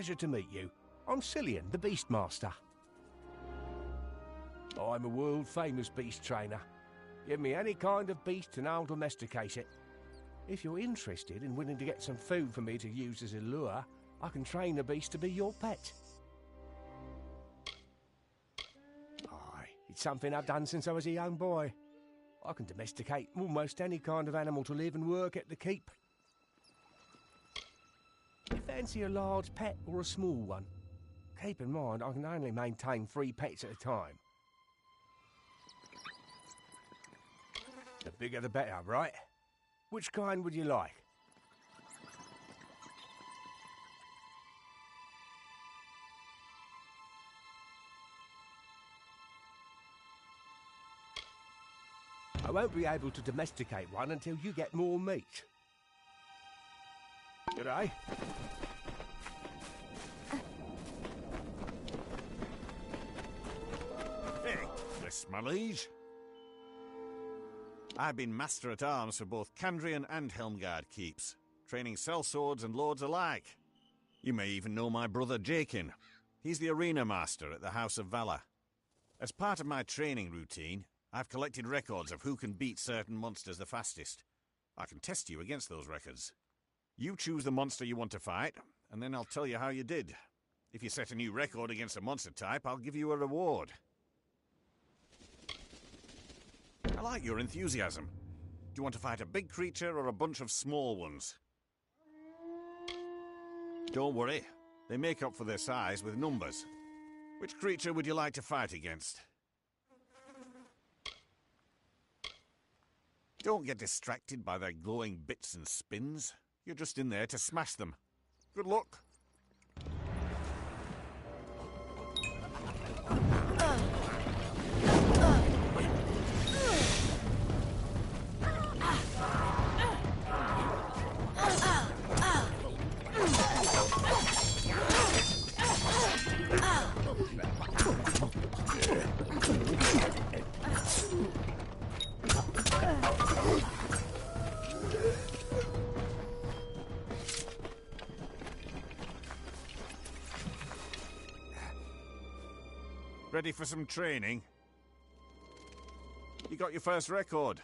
pleasure to meet you. I'm Cillian, the Beastmaster. I'm a world-famous beast trainer. Give me any kind of beast and I'll domesticate it. If you're interested and willing to get some food for me to use as a lure, I can train the beast to be your pet. Aye, it's something I've done since I was a young boy. I can domesticate almost any kind of animal to live and work at the keep. You fancy a large pet or a small one? Keep in mind, I can only maintain 3 pets at a time. The bigger the better, right? Which kind would you like? I won't be able to domesticate one until you get more meat. G'day. Hey, Miss my liege. I've been master at arms for both Candrian and Helmgard keeps, training sellswords and lords alike. You may even know my brother Jakin. He's the arena master at the House of Valor. As part of my training routine, I've collected records of who can beat certain monsters the fastest. I can test you against those records. You choose the monster you want to fight, and then I'll tell you how you did. If you set a new record against a monster type, I'll give you a reward. I like your enthusiasm. Do you want to fight a big creature or a bunch of small ones? Don't worry. They make up for their size with numbers. Which creature would you like to fight against? Don't get distracted by their glowing bits and spins. You're just in there to smash them. Good luck. Ready for some training? You got your first record.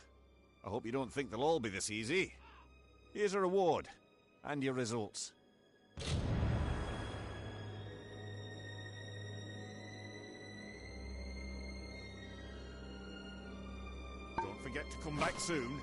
I hope you don't think they'll all be this easy. Here's a reward, and your results. Don't forget to come back soon.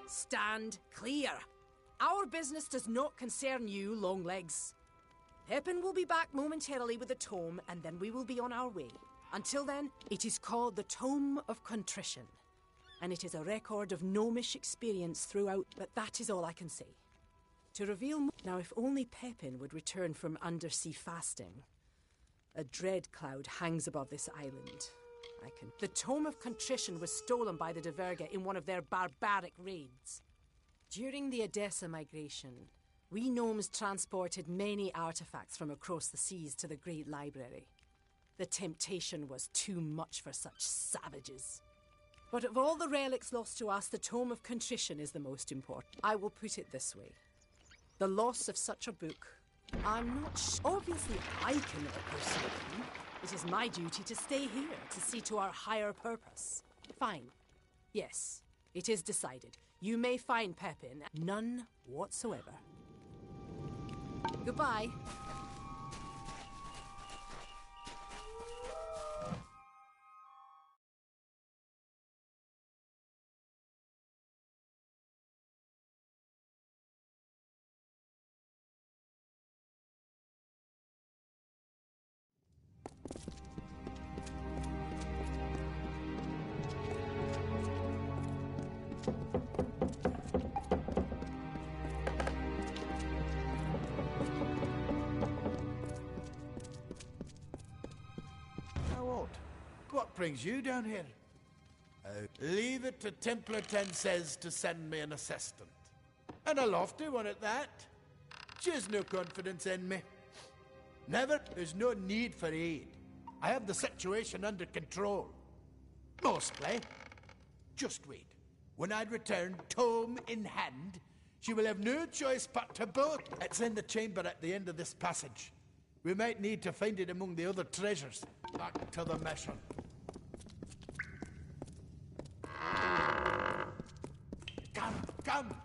Stand clear. Our business does not concern you, Longlegs. Pepin will be back momentarily with the tome, and then we will be on our way. Until then, it is called the Tome of Contrition, and it is a record of gnomish experience throughout, but that is all I can say. To reveal more... Now, if only Pepin would return from undersea fasting. A dread cloud hangs above this island. The Tome of Contrition was stolen by the Diverga in one of their barbaric raids. During the Edessa migration, we gnomes transported many artifacts from across the seas to the Great Library. The temptation was too much for such savages. But of all the relics lost to us, the Tome of Contrition is the most important. I will put it this way. The loss of such a book, I'm not obviously, I cannot persuade you. It is my duty to stay here, to see to our higher purpose. Fine. Yes, it is decided. You may find Pepin. None whatsoever. Goodbye. What brings you down here? Leave it to Templar 10 says to send me an assistant. And a lofty one at that. She has no confidence in me. Never. There's no need for aid. I have the situation under control. Mostly. Just wait. When I return, tome in hand, she will have no choice but to bolt. It's in the chamber at the end of this passage. We might need to find it among the other treasures. Back to the mission. Come!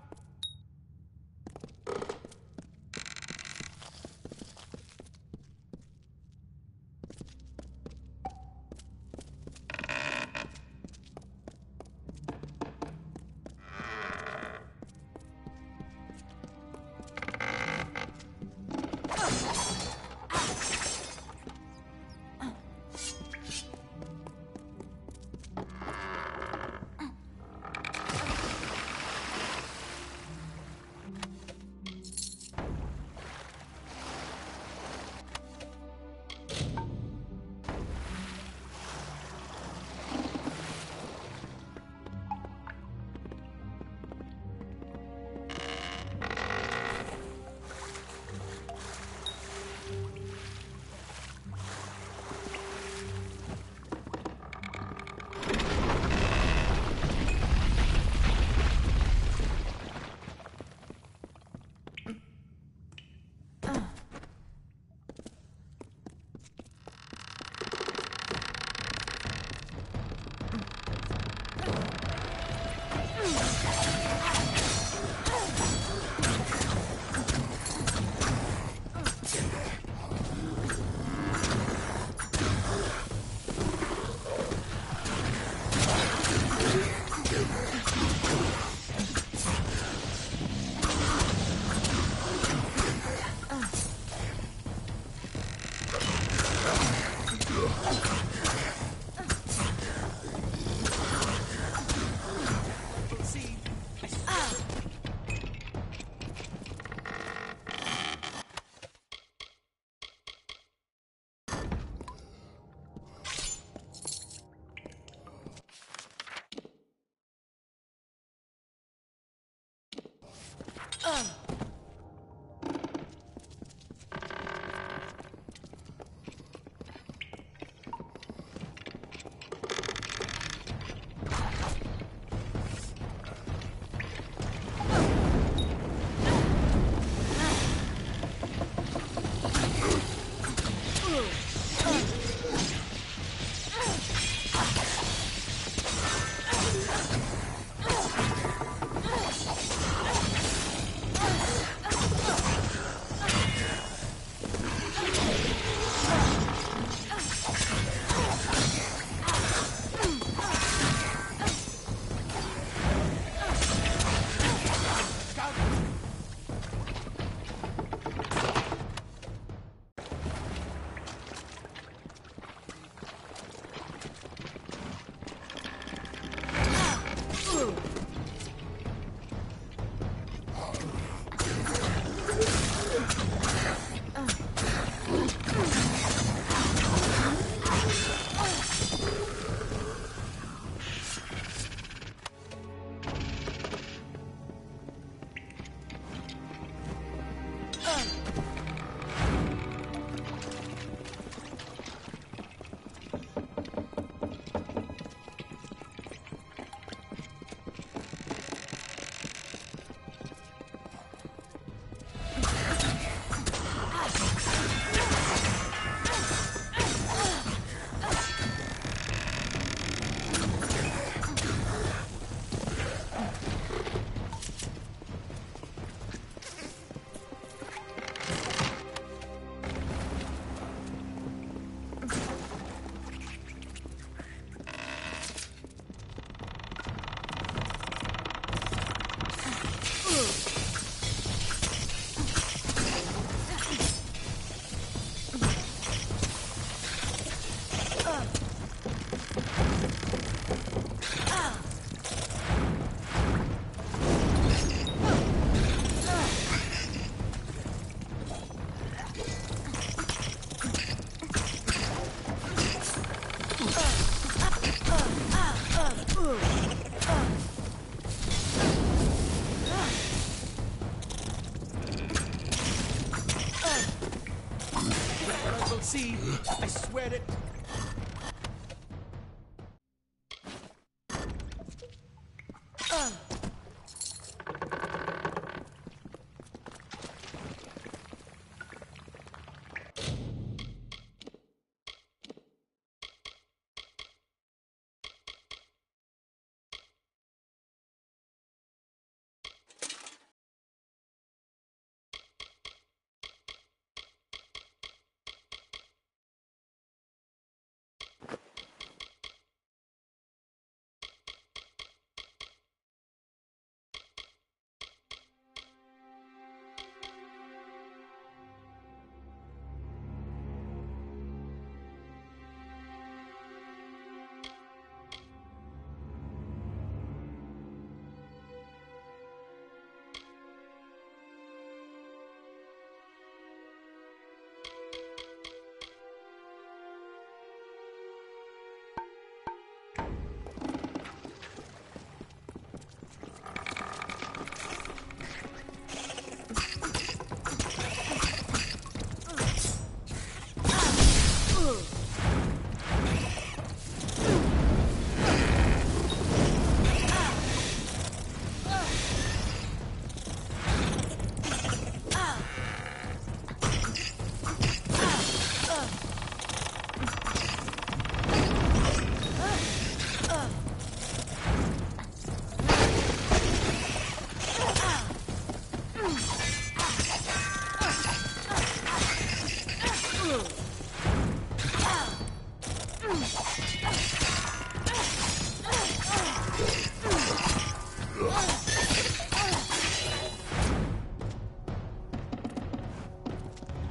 see. I swear it.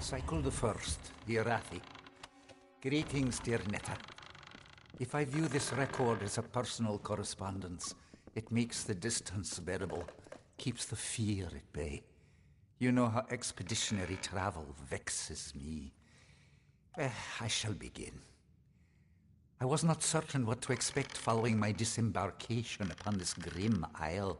Cycle the First, the Arathi. Greetings, dear Netta. If I view this record as a personal correspondence, it makes the distance bearable, keeps the fear at bay. You know how expeditionary travel vexes me. I shall begin. I was not certain what to expect following my disembarkation upon this grim isle.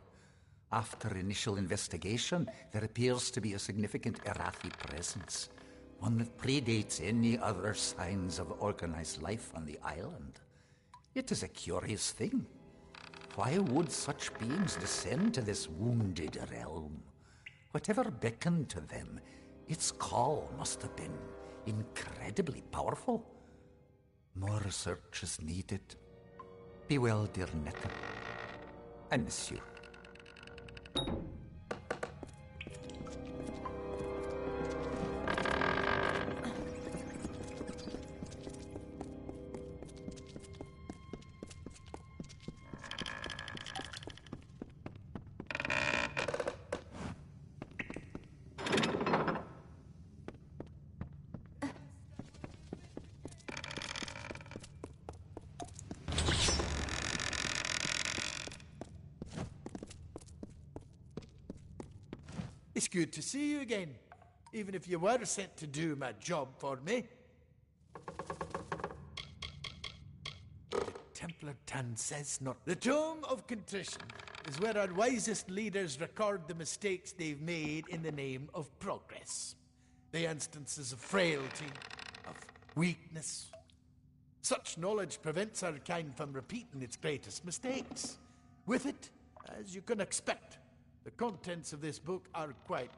After initial investigation, there appears to be a significant Arathi presence, one that predates any other signs of organized life on the island. It is a curious thing. Why would such beings descend to this wounded realm? Whatever beckoned to them, its call must have been incredibly powerful. More research is needed. Be well, dear Netta. I miss you. It's good to see you again, even if you were sent to do my job for me. The Templar Tan says not. The Tome of Contrition is where our wisest leaders record the mistakes they've made in the name of progress. The instances of frailty, of weakness. Such knowledge prevents our kind from repeating its greatest mistakes. With it, as you can expect, the contents of this book are quite...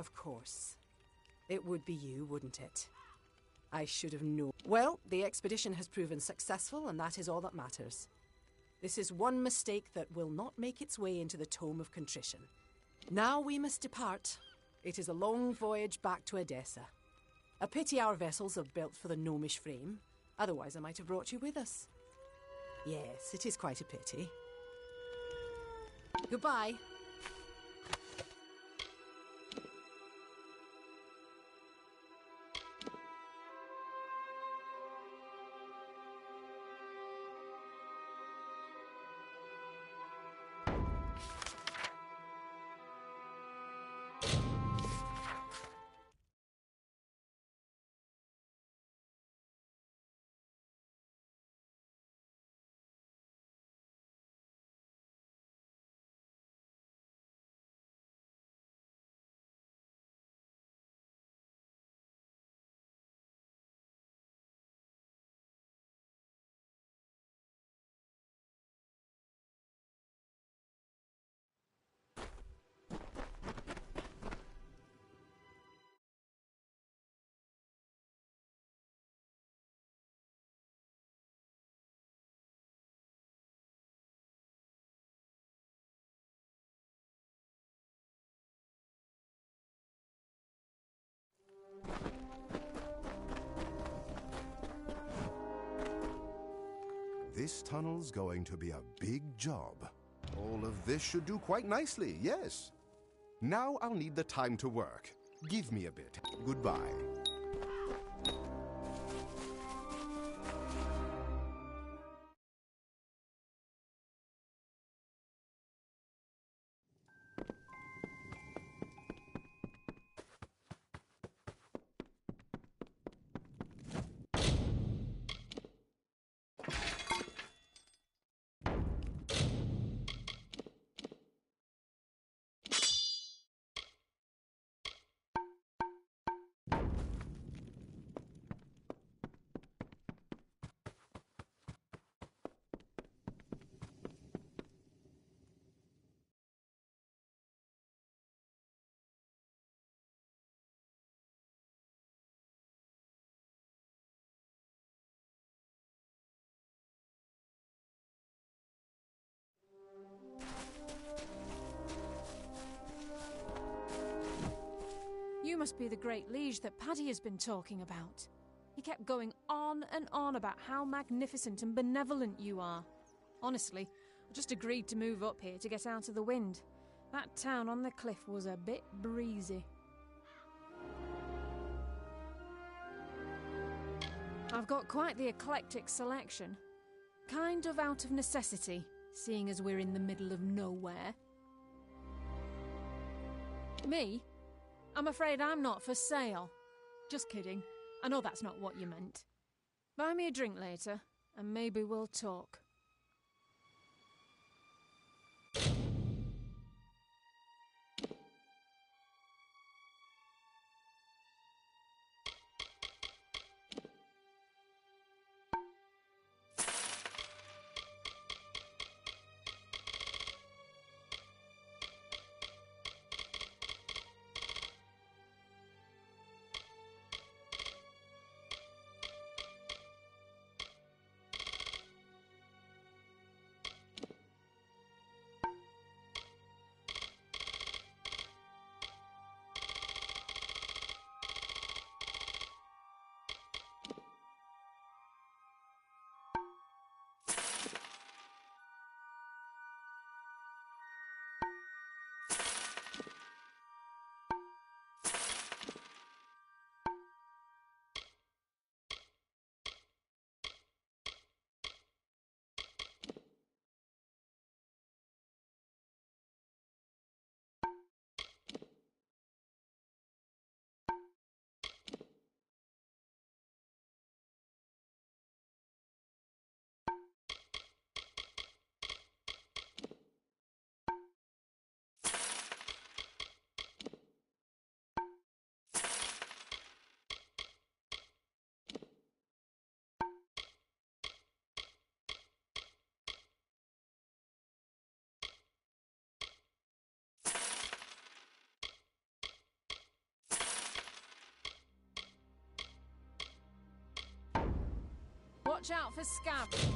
Of course. It would be you, wouldn't it? I should have known. Well, the expedition has proven successful, and that is all that matters. This is one mistake that will not make its way into the Tome of Contrition. Now we must depart. It is a long voyage back to Edessa. A pity our vessels are built for the gnomish frame. Otherwise I might have brought you with us. Yes, it is quite a pity. Goodbye. This tunnel's going to be a big job. All of this should do quite nicely, yes. Now I'll need the time to work. Give me a bit. Goodbye. You must be the great liege that Paddy has been talking about. He kept going on and on about how magnificent and benevolent you are. Honestly, I just agreed to move up here to get out of the wind. That town on the cliff was a bit breezy. I've got quite the eclectic selection. Kind of out of necessity, seeing as we're in the middle of nowhere. Me? I'm afraid I'm not for sale. Just kidding. I know that's not what you meant. Buy me a drink later, and maybe we'll talk. watch out for scabs.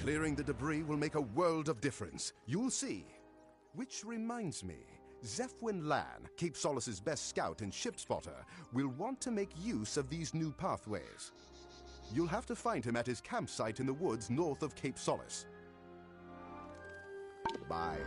Clearing the debris will make a world of difference. You'll see. Which reminds me, Zephwin Lan, Cape Solace's best scout and ship spotter, will want to make use of these new pathways. You'll have to find him at his campsite in the woods north of Cape Solace. Bye.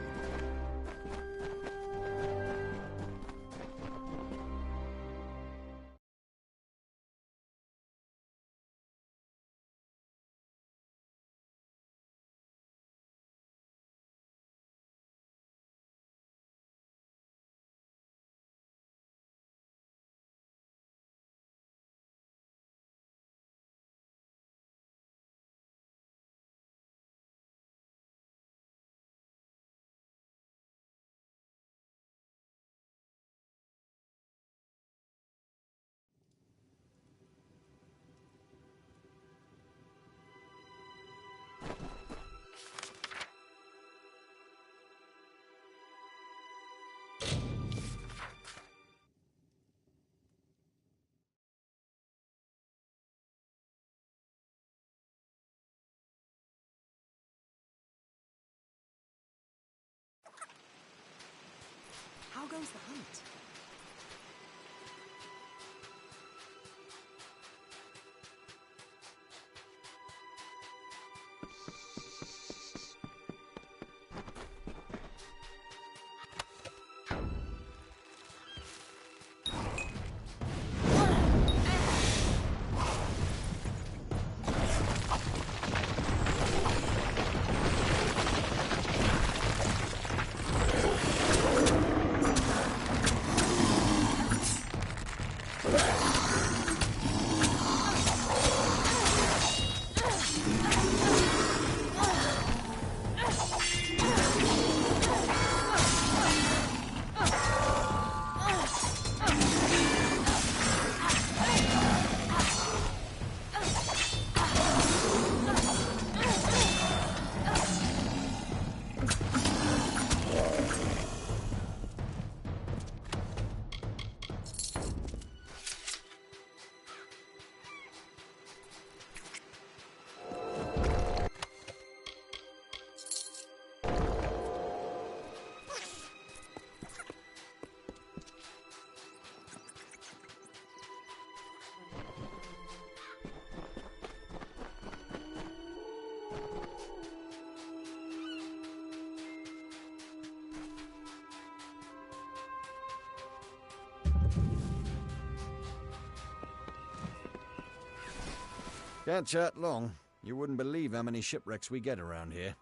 Can't chat long. You wouldn't believe how many shipwrecks we get around here.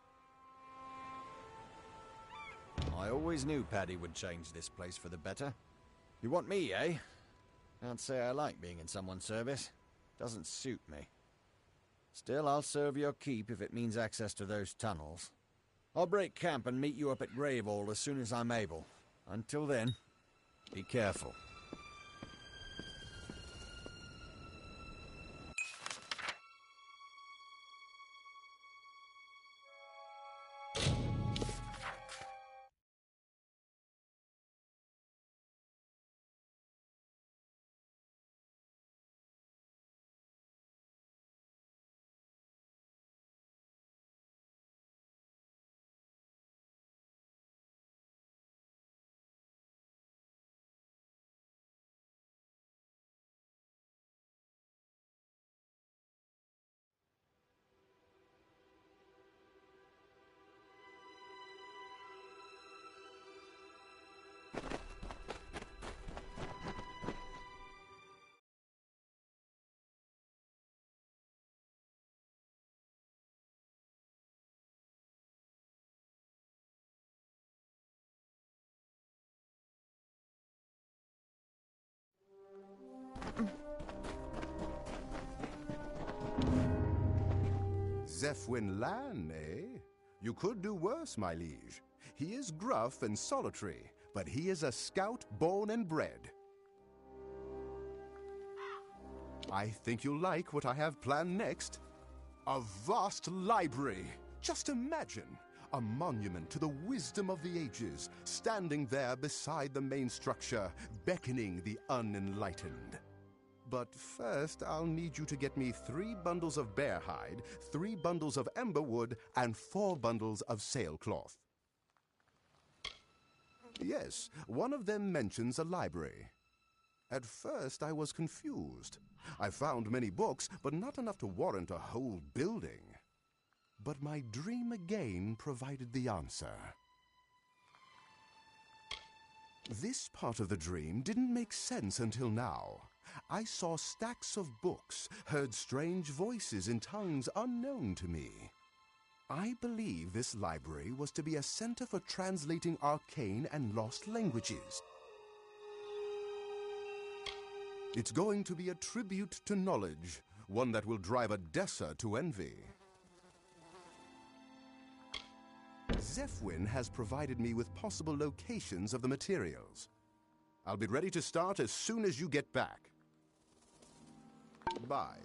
I always knew Paddy would change this place for the better. You want me, eh? Can't say I like being in someone's service. Doesn't suit me. Still, I'll serve your keep if it means access to those tunnels. I'll break camp and meet you up at Graveall as soon as I'm able. Until then, be careful. Zefwin Lan, eh? You could do worse, my liege. He is gruff and solitary, but he is a scout born and bred. I think you'll like what I have planned next. A vast library. Just imagine, a monument to the wisdom of the ages, standing there beside the main structure, beckoning the unenlightened. But first, I'll need you to get me 3 bundles of bear hide, 3 bundles of ember wood, and 4 bundles of sailcloth. Yes, one of them mentions a library. At first, I was confused. I found many books, but not enough to warrant a whole building. But my dream again provided the answer. This part of the dream didn't make sense until now. I saw stacks of books, heard strange voices in tongues unknown to me. I believe this library was to be a center for translating arcane and lost languages. It's going to be a tribute to knowledge, one that will drive a Dessa to envy. Zefwin has provided me with possible locations of the materials. I'll be ready to start as soon as you get back. Bye.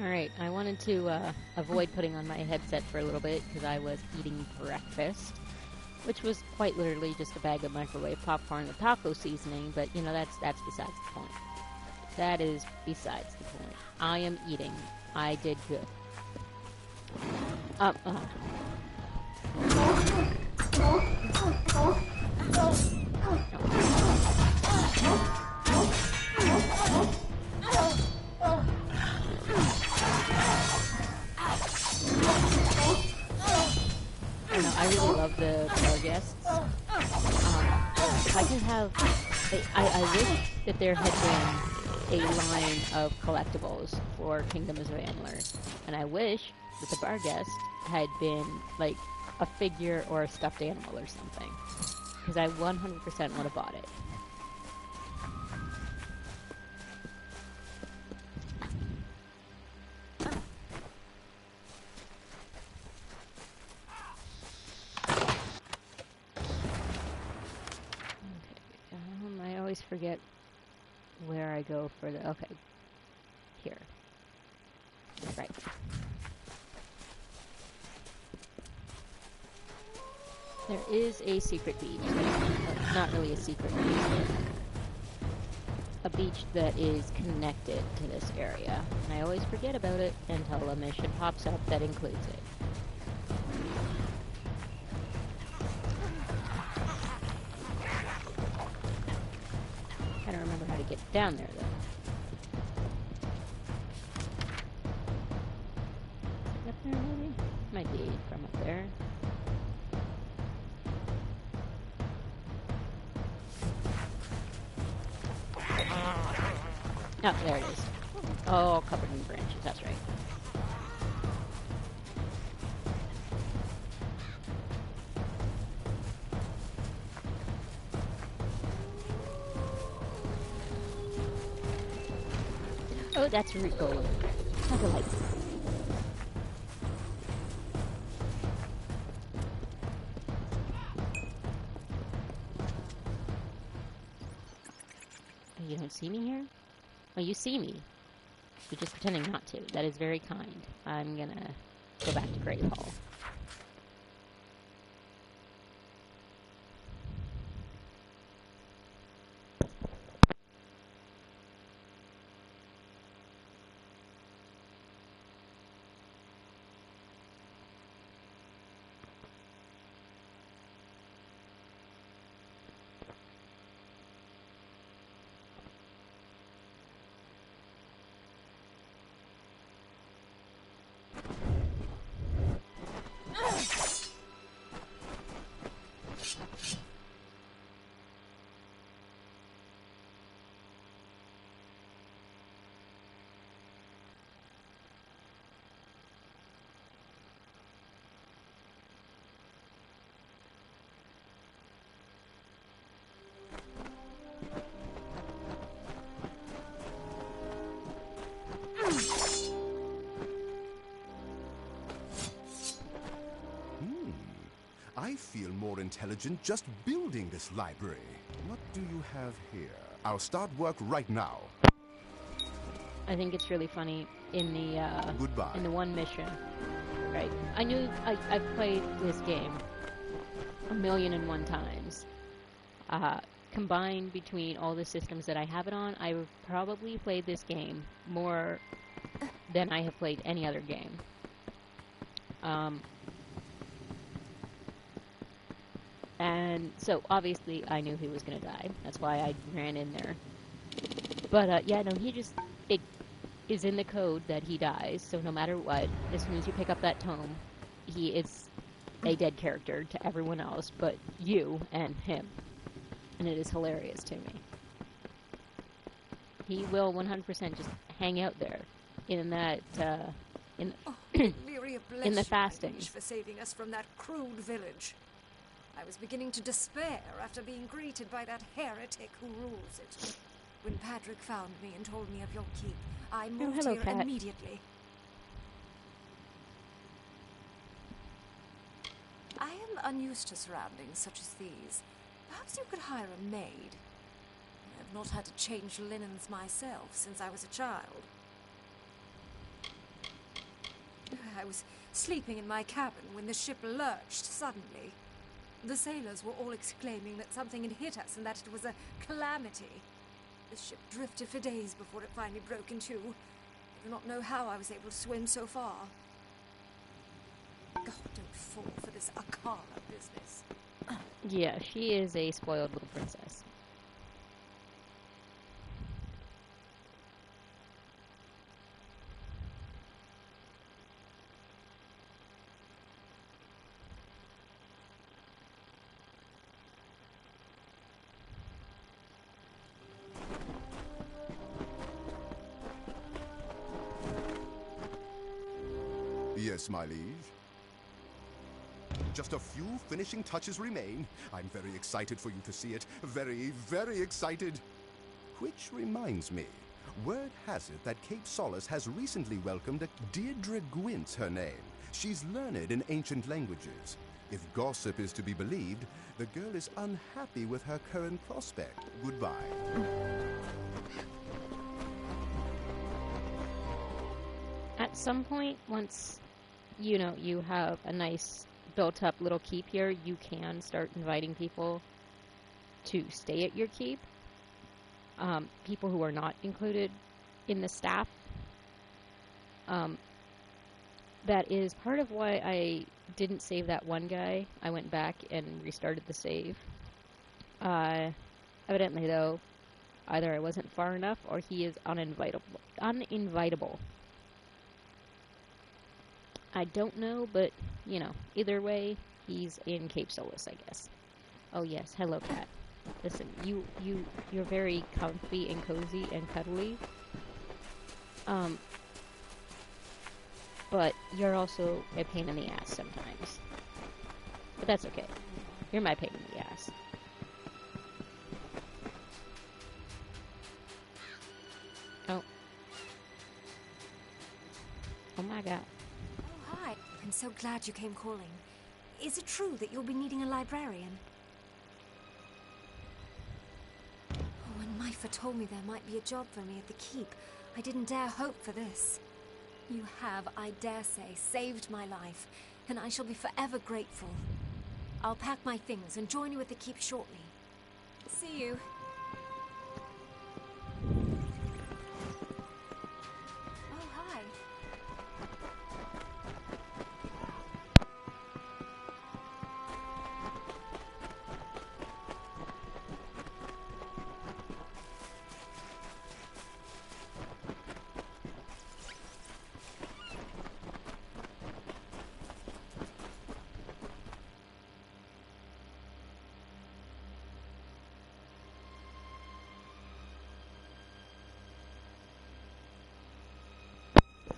Alright, I wanted to avoid putting on my headset for a little bit because I was eating breakfast, which was quite literally just a bag of microwave popcorn with taco seasoning, but, you know, that's besides the point. That is besides the point. I am eating. I did good. I really love the bar guests. If I can have... I wish that there had been a line of collectibles for Kingdoms of Amalur. And I wish that the bar guest had been, like, a figure or a stuffed animal or something. Because I 100% would have bought it. Forget where I go for the... Okay. Here. Right. There is a secret beach. Not really a secret beach. A beach that is connected to this area. And I always forget about it until a mission pops up that includes it. Get down there, though. Is it up there, maybe? Might be from up there. Oh, there it is. Oh, covered in branches, that's right. Oh, that's root golem. Sounds like. You don't see me here? Well, you see me. You're just pretending not to. That is very kind. I'm gonna go back to Great Hall. intelligent just building this library. What do you have here? I'll start work right now. I think it's really funny in the Goodbye. in the one mission, right? I've played this game 1,000,001 times. Combined between all the systems that I have it on, I've probably played this game more than I have played any other game. And so obviously I knew he was going to die. That's why I ran in there. But yeah, no, it is in the code that he dies. So no matter what, as soon as you pick up that tome, he is a dead character to everyone else but you and him. And it is hilarious to me. He will 100% just hang out there in that in the fastings. For saving us from that crude village. I was beginning to despair after being greeted by that heretic who rules it. When Patrick found me and told me of your keep, I moved hello, here Cat. immediately. I am unused to surroundings such as these. Perhaps you could hire a maid. I have not had to change linens myself since I was a child. I was sleeping in my cabin when the ship lurched suddenly. The sailors were all exclaiming that something had hit us and that it was a calamity. The ship drifted for days before it finally broke in two. I do not know how I was able to swim so far. God, don't fall for this Akala business. Yeah, she is a spoiled little princess. Yes, my liege. Just a few finishing touches remain. I'm very excited for you to see it. Very, very excited. Which reminds me, word has it that Cape Solace has recently welcomed a Deirdre Gwyn's her name. She's learned in ancient languages. If gossip is to be believed, the girl is unhappy with her current prospect. Goodbye. At some point, once you have a nice built-up little keep here, you can start inviting people to stay at your keep. People who are not included in the staff. That is part of why I didn't save that one guy. I went back and restarted the save. Evidently, though, either I wasn't far enough or he is uninvitable. I don't know, but, either way, he's in Cape Solace, I guess. Oh, yes. Hello, Cat. Listen, you're very comfy and cozy and cuddly. But you're also a pain in the ass sometimes. But that's okay. You're my pain in the ass. Oh. Oh my god. Hi. I'm so glad you came calling. Is it true that you'll be needing a librarian? Oh, when Myfa told me there might be a job for me at the keep, I didn't dare hope for this. You have, I dare say, saved my life, and I shall be forever grateful. I'll pack my things and join you at the keep shortly. See you. Oh, hi.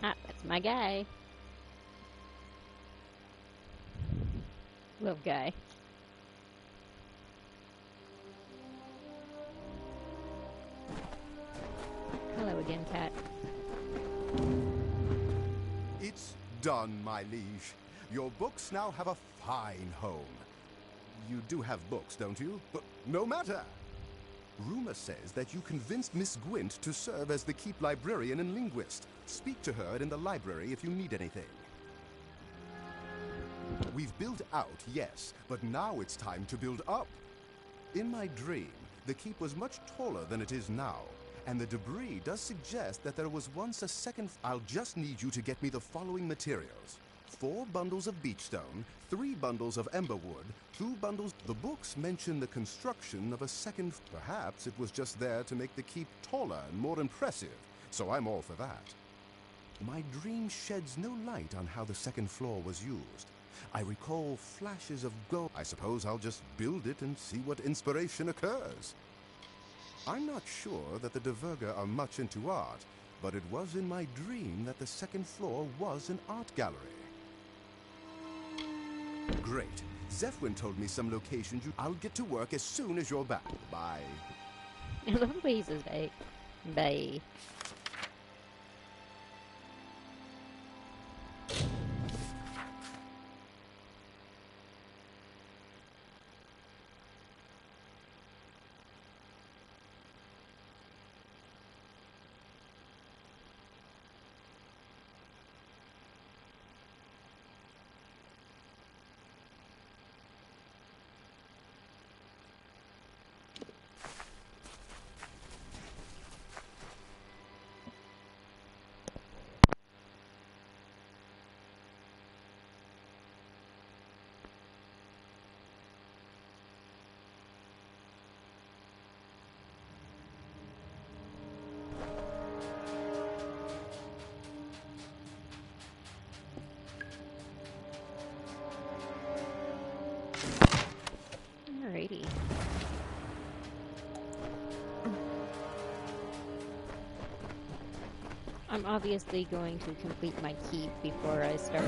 Ah, that's my guy. Little guy. Hello again, Cat. It's done, my liege. Your books now have a fine home. You do have books, don't you? But no matter. Rumor says that you convinced Miss Gwent to serve as the keep librarian and linguist. Speak to her in the library if you need anything. We've built out, yes, but now it's time to build up. In my dream, the keep was much taller than it is now, and the debris does suggest that there was once a second... I'll just need you to get me the following materials. 4 bundles of beachstone, 3 bundles of emberwood, 2 bundles... The books mention the construction of a second... Perhaps it was just there to make the keep taller and more impressive, so I'm all for that. My dream sheds no light on how the second floor was used. I recall flashes of gold. I suppose I'll just build it and see what inspiration occurs. I'm not sure that the Diverga are much into art, but it was in my dream that the second floor was an art gallery. Great. Zephwin told me some locations I'll get to work as soon as you're back. Bye. I love the way he says bye. Bye. Alrighty. I'm obviously going to complete my keep before I start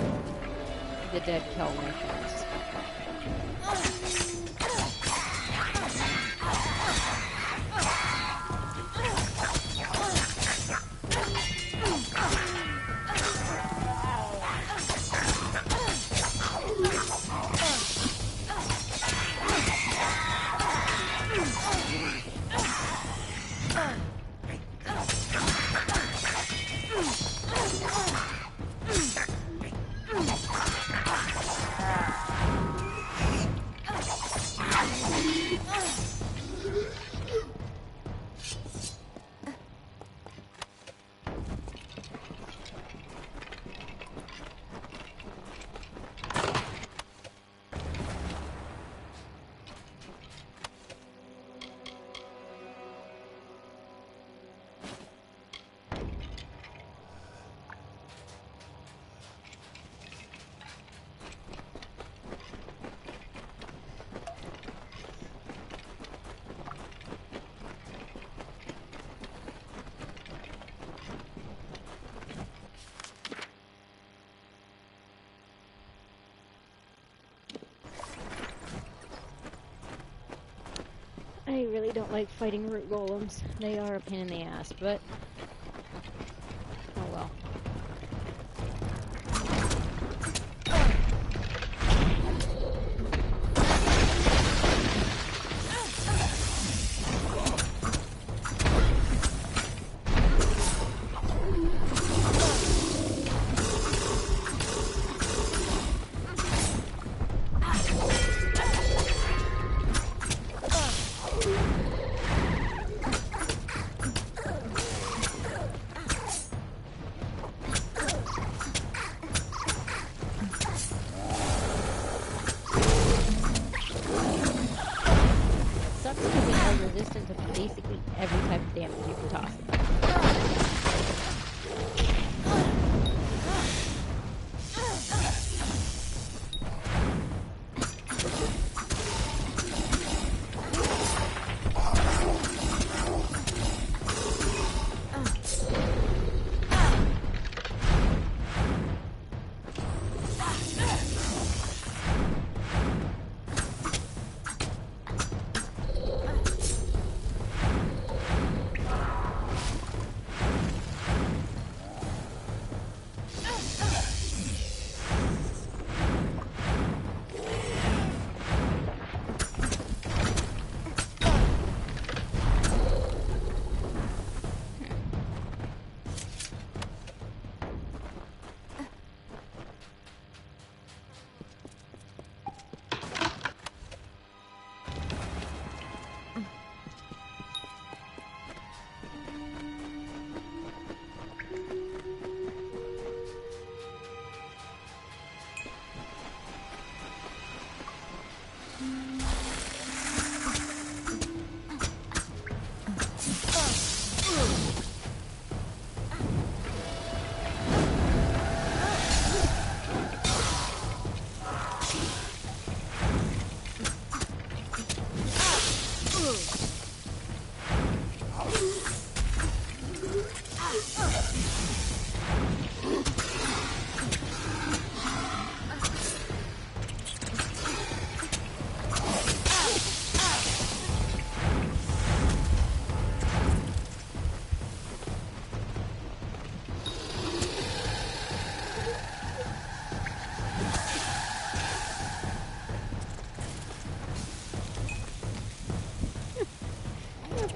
the dead kill missions. I really don't like fighting root golems. They are a pain in the ass, but oh well. Basically every type of damage you can toss at them.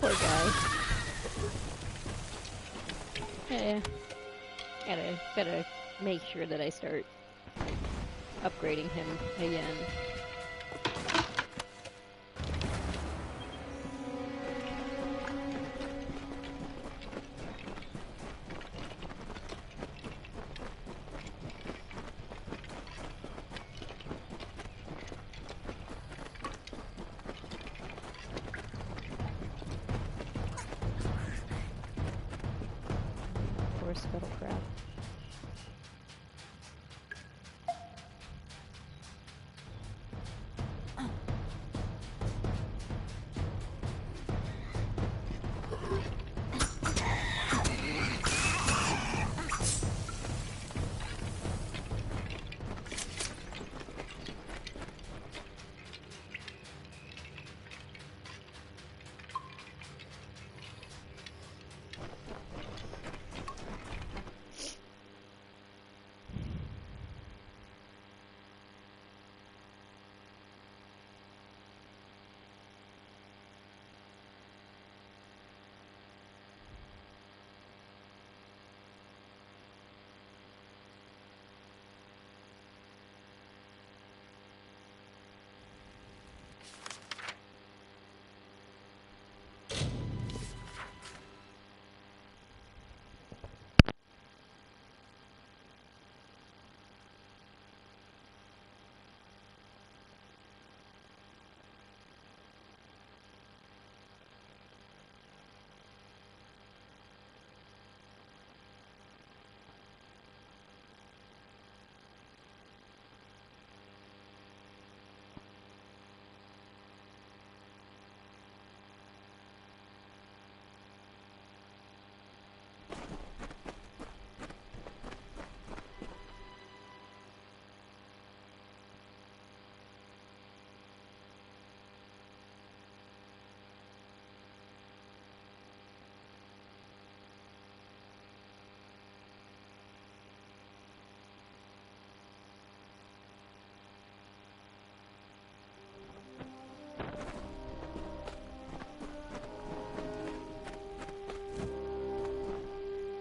Poor guy. Gotta make sure that I start upgrading him again. Poor scuttle crab.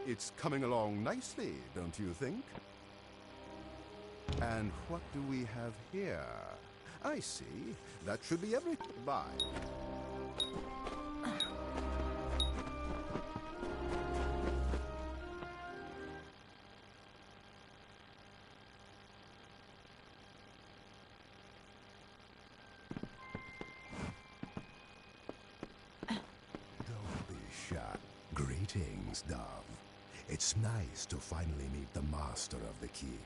It's coming along nicely, don't you think? And what do we have here? I see. That should be everything. Bye. Don't be shy. Greetings, Dove. It's nice to finally meet the master of the keep.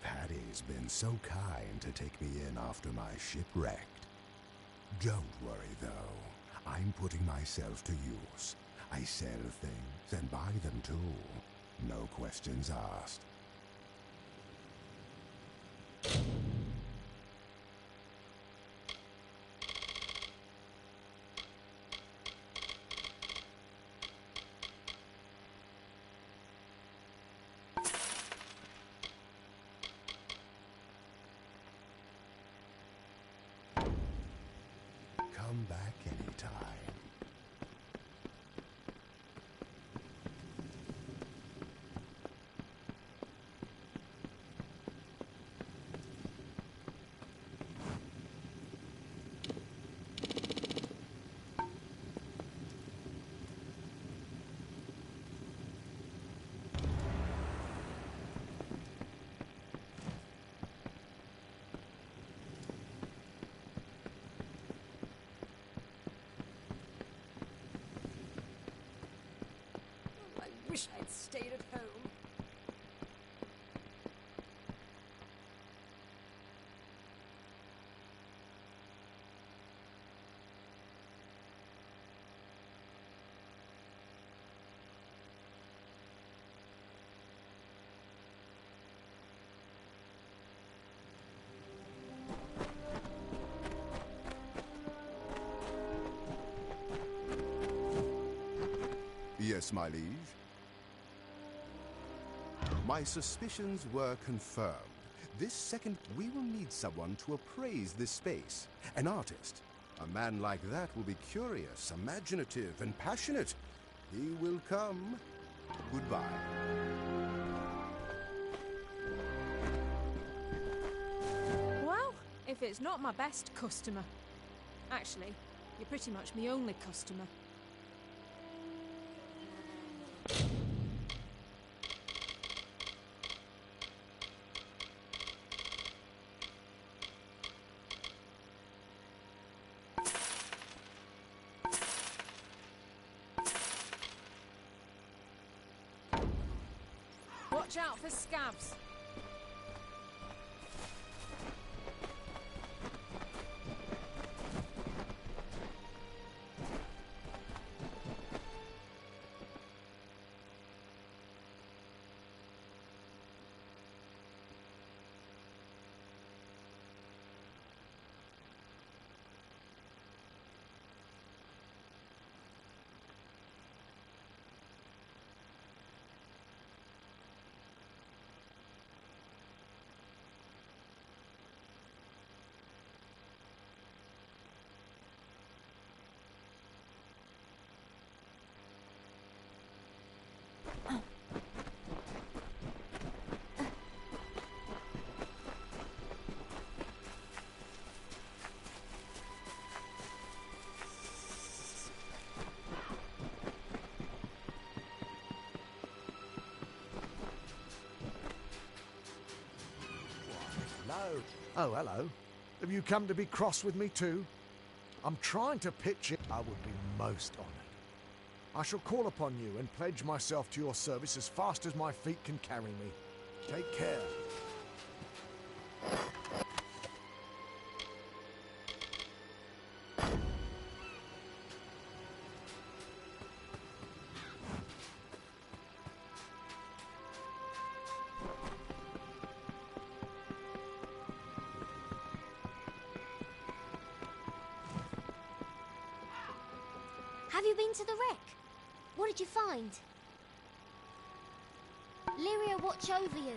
Patty's been so kind to take me in after my ship wrecked. Don't worry, though. I'm putting myself to use. I sell things and buy them, too. No questions asked. Come back anytime. I wish I'd stayed at home. Yes, my liege. My suspicions were confirmed. This second, we will need someone to appraise this space. An artist. A man like that will be curious, imaginative, and passionate. He will come. Goodbye. Well, if it's not my best customer. Actually, you're pretty much my only customer. Watch out for scabs. Hello. Oh, hello. Have you come to be cross with me too? I'm trying to pitch it. I would be most honoured. I shall call upon you and pledge myself to your service as fast as my feet can carry me. Take care. Have you been to the wreck? What did you find? Lyria, watch over you.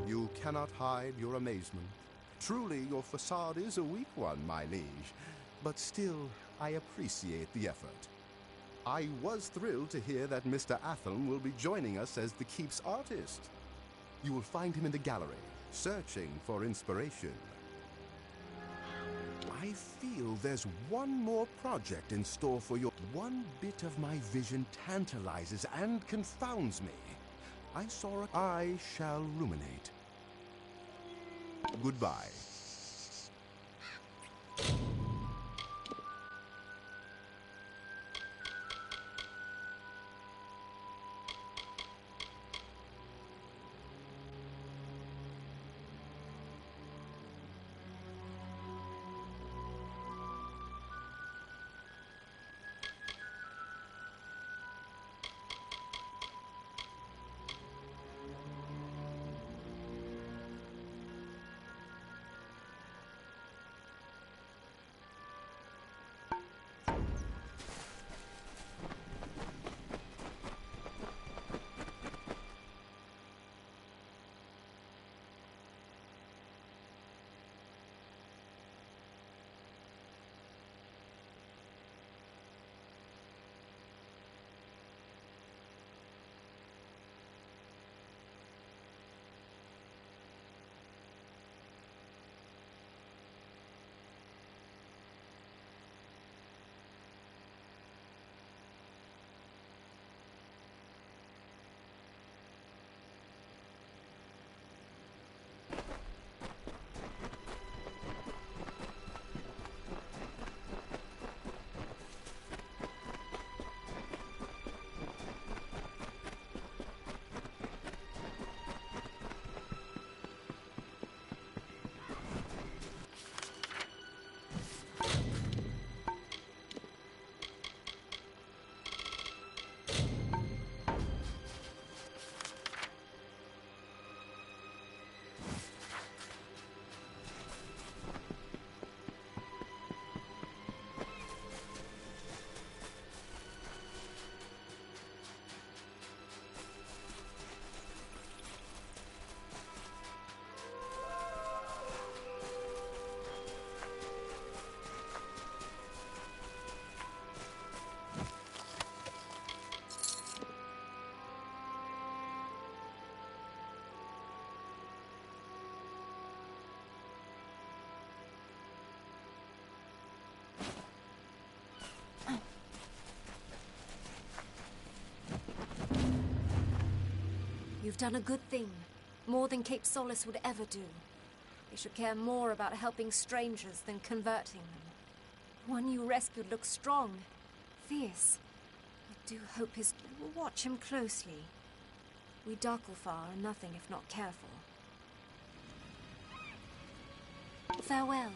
You cannot hide your amazement. Truly, your facade is a weak one, my liege. But still, I appreciate the effort. I was thrilled to hear that Mr. Athelm will be joining us as the keep's artist. You will find him in the gallery, searching for inspiration. I feel there's one more project in store for you. One bit of my vision tantalizes and confounds me. I shall ruminate. Goodbye. You've done a good thing. More than Cape Solace would ever do. They should care more about helping strangers than converting them. The one you rescued looks strong, fierce. I do hope his... We'll watch him closely. We Darklfar are nothing if not careful. Farewell.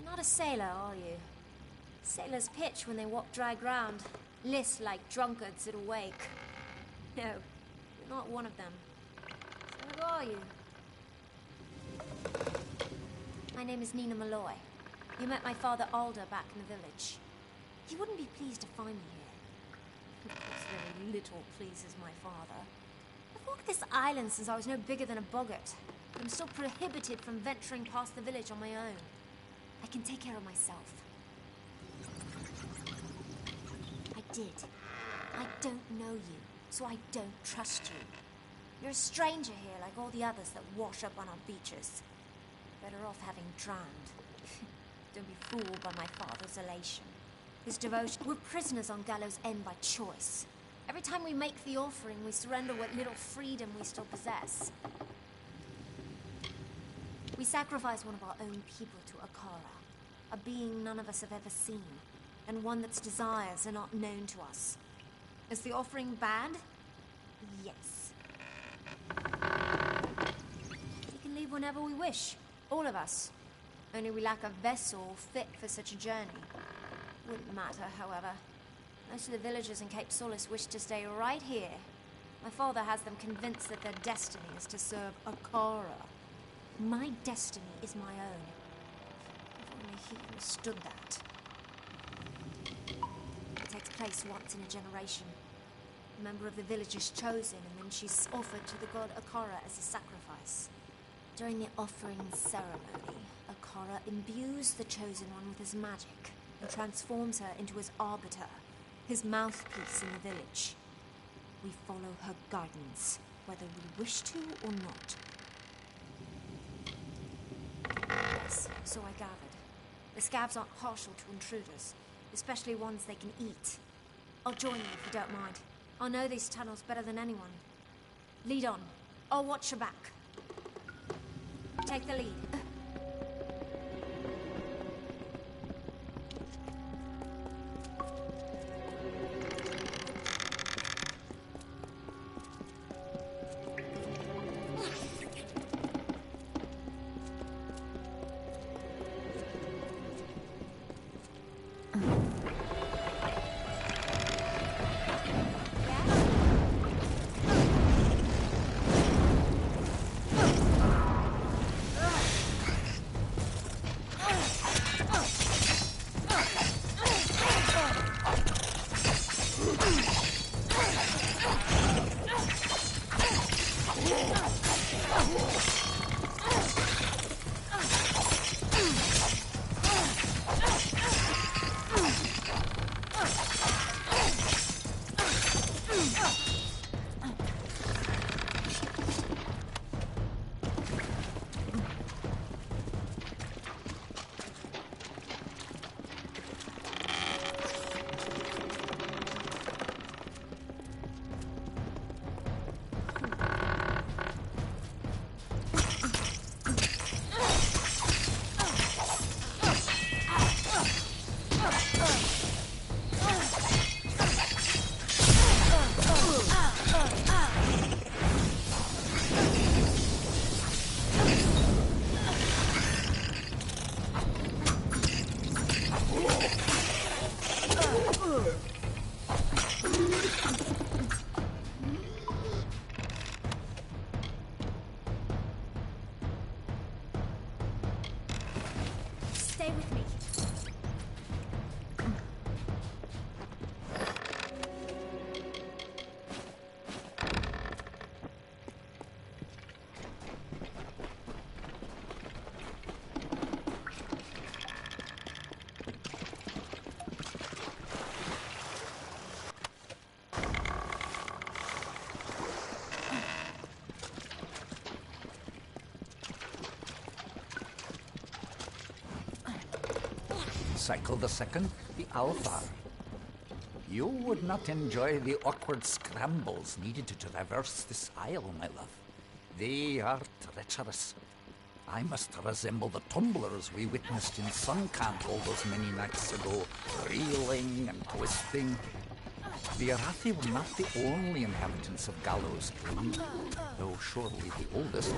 Not a sailor, are you? Sailors pitch when they walk dry ground, list like drunkards at a wake. No, you're not one of them. So who are you? My name is Nina Malloy. You met my father Alder back in the village. He wouldn't be pleased to find me here. Of course, very little pleases my father. I've walked this island since I was no bigger than a boggart. I'm still prohibited from venturing past the village on my own. I can take care of myself. I did. I don't know you, so I don't trust you. You're a stranger here like all the others that wash up on our beaches. Better off having drowned. Don't be fooled by my father's elation. His devotion. We're prisoners on Gallows End by choice. Every time we make the offering, we surrender what little freedom we still possess. We sacrifice one of our own people to Akara, a being none of us have ever seen, and one that's desires are not known to us. Is the offering bad? Yes. We can leave whenever we wish, all of us. Only we lack a vessel fit for such a journey. Wouldn't matter, however. Most of the villagers in Cape Solace wish to stay right here. My father has them convinced that their destiny is to serve Akara. My destiny is my own. If only he understood that. It takes place once in a generation. A member of the village is chosen, and then she's offered to the god Akara as a sacrifice. During the offering ceremony, Akara imbues the chosen one with his magic and transforms her into his arbiter, his mouthpiece in the village. We follow her guidance, whether we wish to or not. Yes, so I gathered. The scabs aren't partial to intruders, especially ones they can eat. I'll join you if you don't mind. I know these tunnels better than anyone. Lead on. I'll watch your back. Take the lead. cycle the second, the Alvar. You would not enjoy the awkward scrambles needed to traverse this isle, my love. They are treacherous. I must resemble the tumblers we witnessed in Suncamp all those many nights ago, reeling and twisting. The Arathi were not the only inhabitants of Gallows End, though surely the oldest.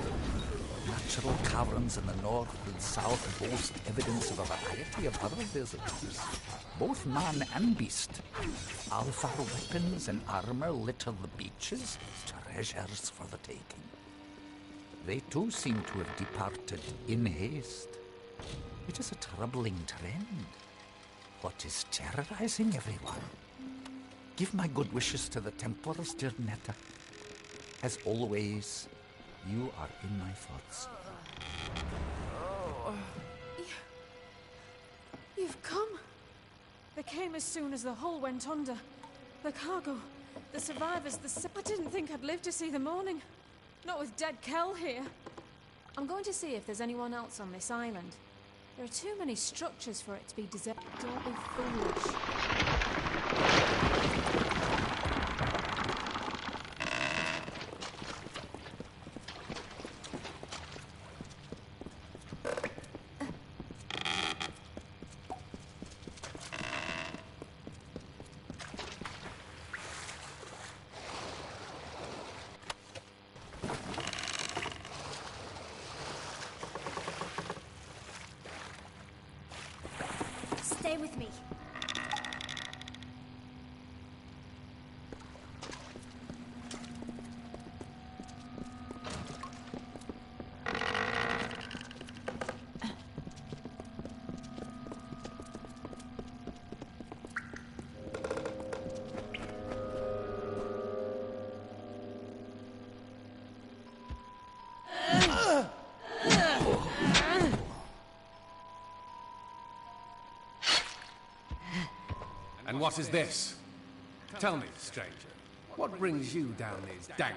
Natural caverns in the north and south boast evidence of a variety of other visitors, both man and beast. Alpha weapons and armor litter the beaches, treasures for the taking. They too seem to have departed in haste. It is a troubling trend. What is terrorizing everyone? Give my good wishes to the Templars, dear Netta. As always, you are in my thoughts. You've come. They came as soon as the hull went under. The cargo, the survivors, I didn't think I'd live to see the morning. Not with dead Kel here. I'm going to see if there's anyone else on this island. There are too many structures for it to be deserted. Don't be foolish. Stay with me. And what is this? Tell me, stranger, what brings you down these dank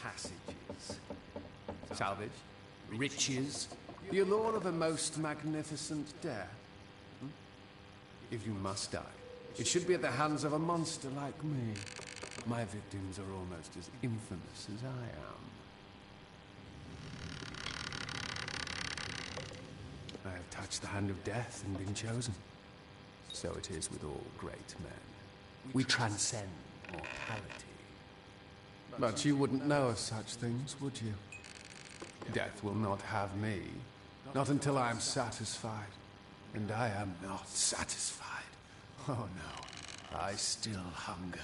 passages? Salvage? Riches? The allure of a most magnificent death? If you must die, it should be at the hands of a monster like me. My victims are almost as infamous as I am. I have touched the hand of death and been chosen. So it is with all great men. We transcend mortality. But you wouldn't know of such things, would you? Death will not have me, not until I am satisfied. And I am not satisfied. Oh no, I still hunger.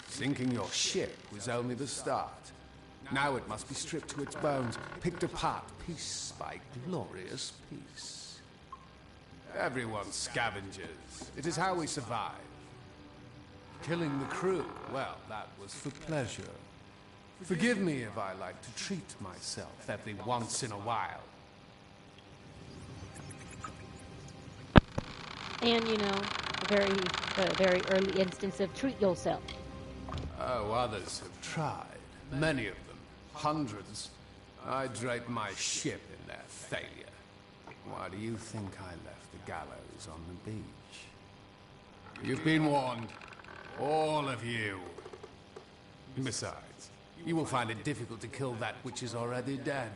Sinking your ship was only the start. Now it must be stripped to its bones, picked apart piece by glorious piece. Everyone's scavengers. It is how we survive. Killing the crew, well, that was for pleasure. Forgive me if I like to treat myself every once in a while. And, you know, a very early instance of treat yourself. Oh, others have tried. Many of them. Hundreds. I drape my ship in their failure. Why do you think I left the gallows on the beach? You've been warned. All of you. Besides, you will find it difficult to kill that which is already dead.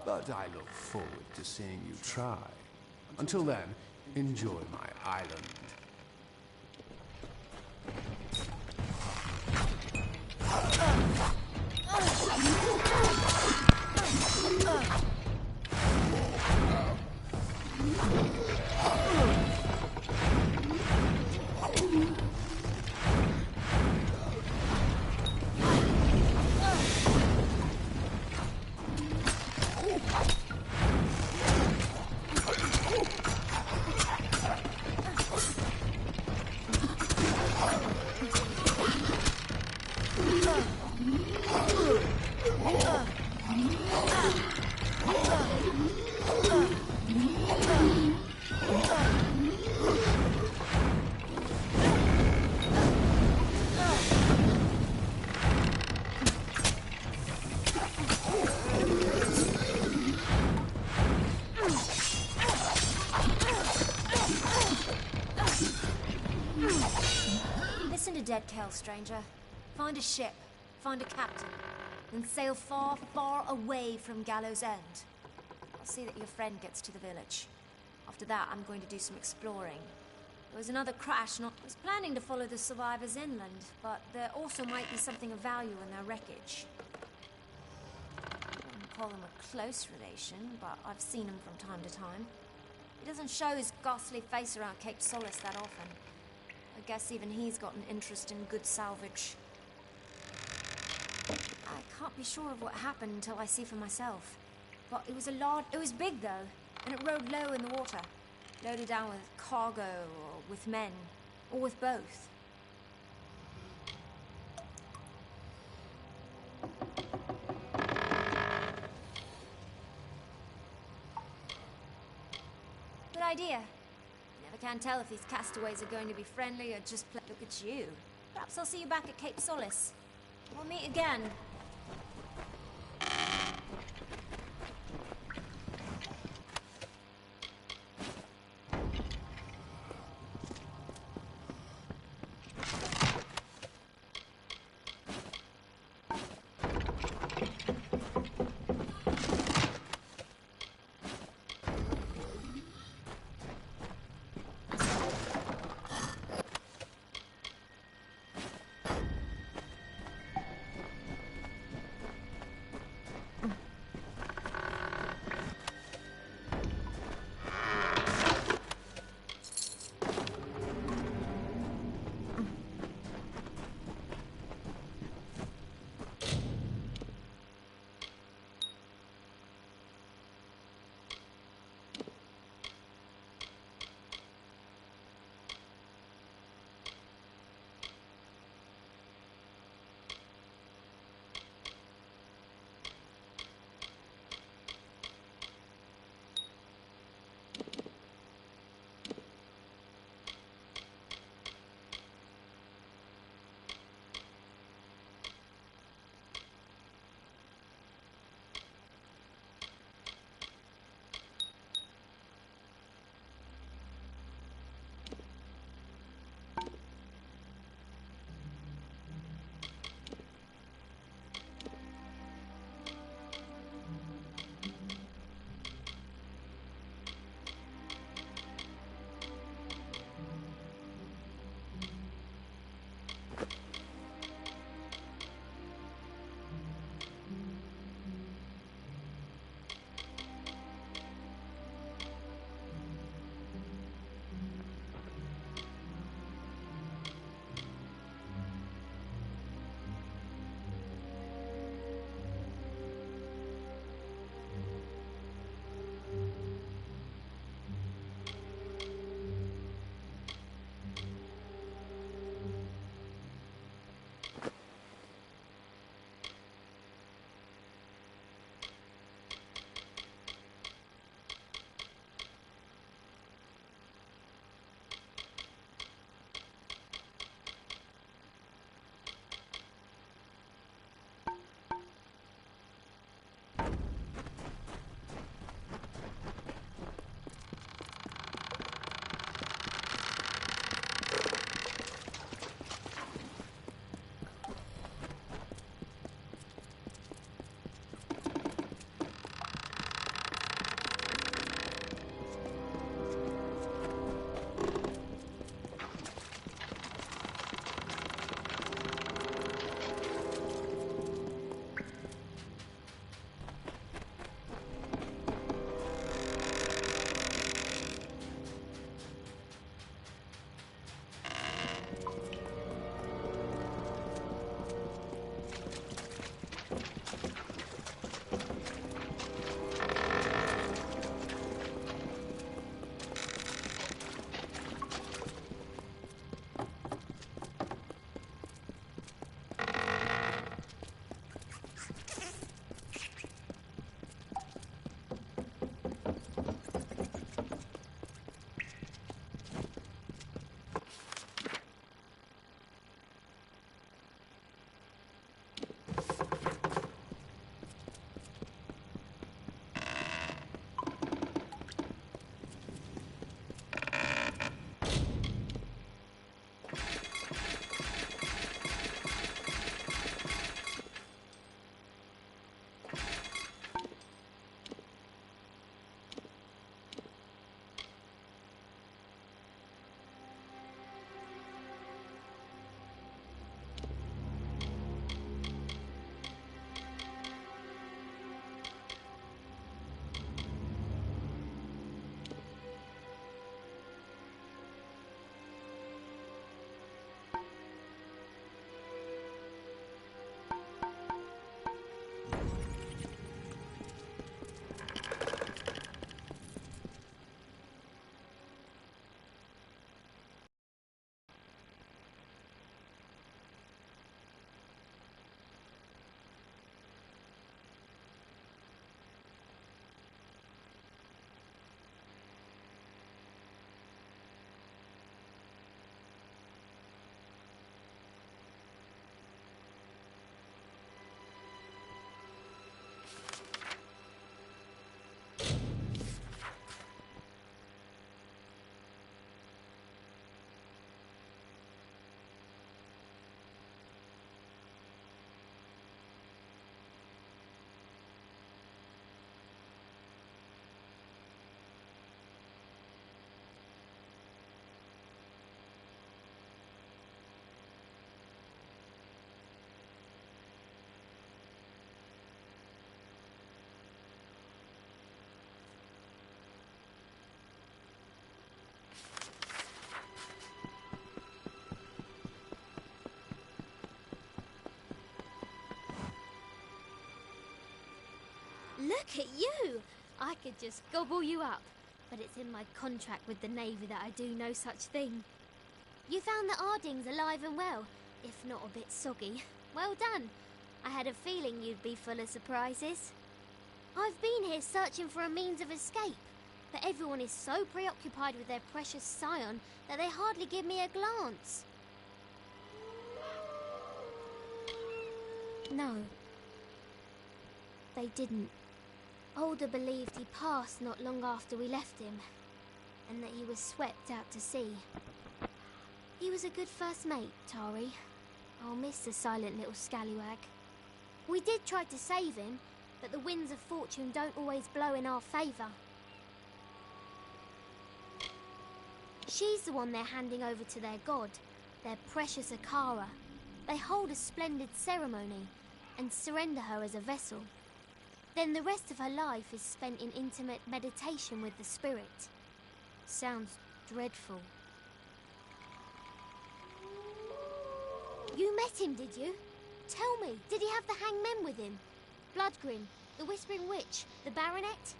But I look forward to seeing you try. Until then, enjoy my island. dead Kel, stranger. Find a ship, find a captain, and sail far, far away from Gallows End. I'll see that your friend gets to the village. After that, I'm going to do some exploring. There was another crash, I was planning to follow the survivors inland, but there also might be something of value in their wreckage. I wouldn't call him a close relation, but I've seen him from time to time. He doesn't show his ghastly face around Cape Solace that often. I guess even he's got an interest in good salvage. I can't be sure of what happened until I see for myself. But it was big though, and it rode low in the water. Loaded down with cargo, or with men, or with both. Good idea. You never can tell if these castaways are going to be friendly or just look at you. Perhaps I'll see you back at Cape Solace. We'll meet again. Look at you! I could just gobble you up. But it's in my contract with the Navy that I do no such thing. You found the Ardings alive and well, if not a bit soggy. Well done. I had a feeling you'd be full of surprises. I've been here searching for a means of escape, but everyone is so preoccupied with their precious scion that they hardly give me a glance. No. They didn't. Alder believed he passed not long after we left him, and that he was swept out to sea. He was a good first mate, Tari. I'll miss the silent little scallywag. We did try to save him, but the winds of fortune don't always blow in our favour. She's the one they're handing over to their god, their precious Akara. They hold a splendid ceremony and surrender her as a vessel. Then the rest of her life is spent in intimate meditation with the spirit. Sounds dreadful. You met him, did you? Tell me, did he have the hangmen with him? Bloodgrin, the Whispering Witch, the Baronet?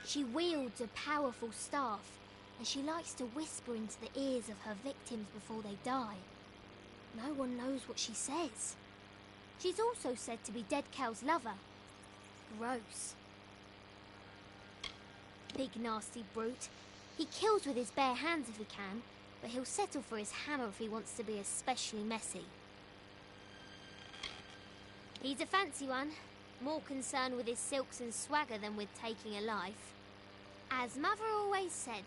She wields a powerful staff, and she likes to whisper into the ears of her victims before they die. No one knows what she says. She's also said to be Dead Cal's lover. Gross. Big nasty brute. He kills with his bare hands if he can, but he'll settle for his hammer if he wants to be especially messy. He's a fancy one, more concerned with his silks and swagger than with taking a life. As Mother always said,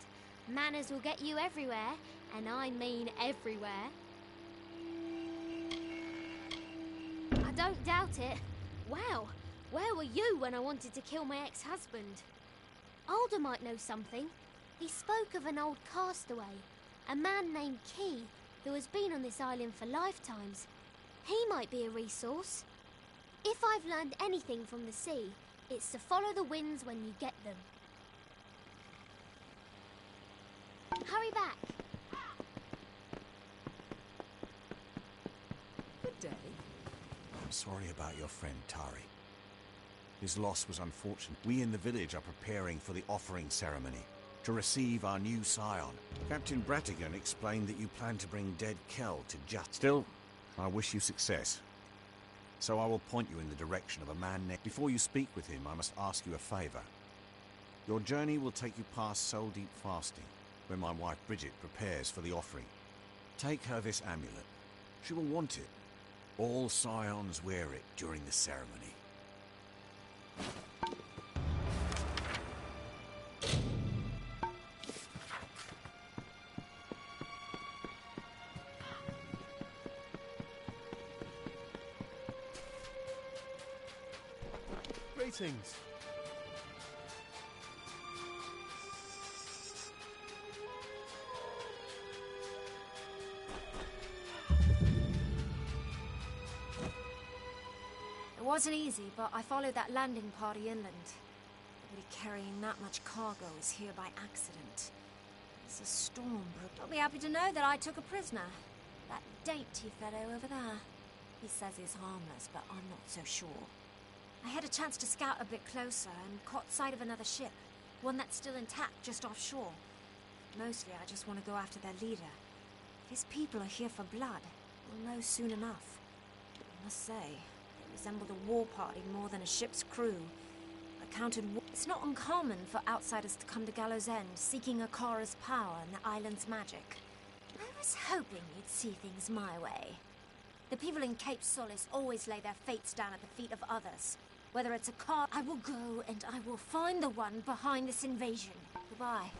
manners will get you everywhere, and I mean everywhere. I don't doubt it. Wow, where were you when I wanted to kill my ex-husband? Alder might know something. He spoke of an old castaway, a man named Key, who has been on this island for lifetimes. He might be a resource. If I've learned anything from the sea, it's to follow the winds when you get them. Hurry back. Good day. I'm sorry about your friend, Tari. His loss was unfortunate. We in the village are preparing for the offering ceremony to receive our new scion. Captain Bratigan explained that you plan to bring Dead Kel to justice. Still, I wish you success. So I will point you in the direction of a man named... Before you speak with him, I must ask you a favour. Your journey will take you past Soul Deep Fasting, where my wife Bridget prepares for the offering. Take her this amulet. She will want it. All scions wear it during the ceremony. Greetings. It wasn't easy, but I followed that landing party inland. Nobody carrying that much cargo is here by accident. It's a storm brewed. I'll be happy to know that I took a prisoner. That dainty fellow over there. He says he's harmless, but I'm not so sure. I had a chance to scout a bit closer and caught sight of another ship. One that's still intact just offshore. Mostly I just want to go after their leader. If his people are here for blood, we'll know soon enough. I must say, they resembled a war party more than a ship's crew. It's not uncommon for outsiders to come to Gallows End, seeking Akara's power and the island's magic. I was hoping you'd see things my way. The people in Cape Solace always lay their fates down at the feet of others. Whether it's Akara, I will go and I will find the one behind this invasion. Goodbye.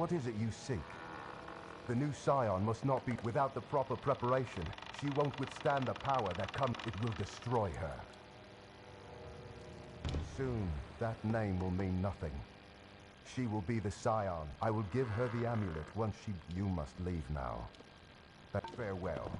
What is it you seek? The new scion must not be without the proper preparation. She won't withstand the power that comes. It will destroy her. Soon, that name will mean nothing. She will be the scion. I will give her the amulet once she... You must leave now. But farewell.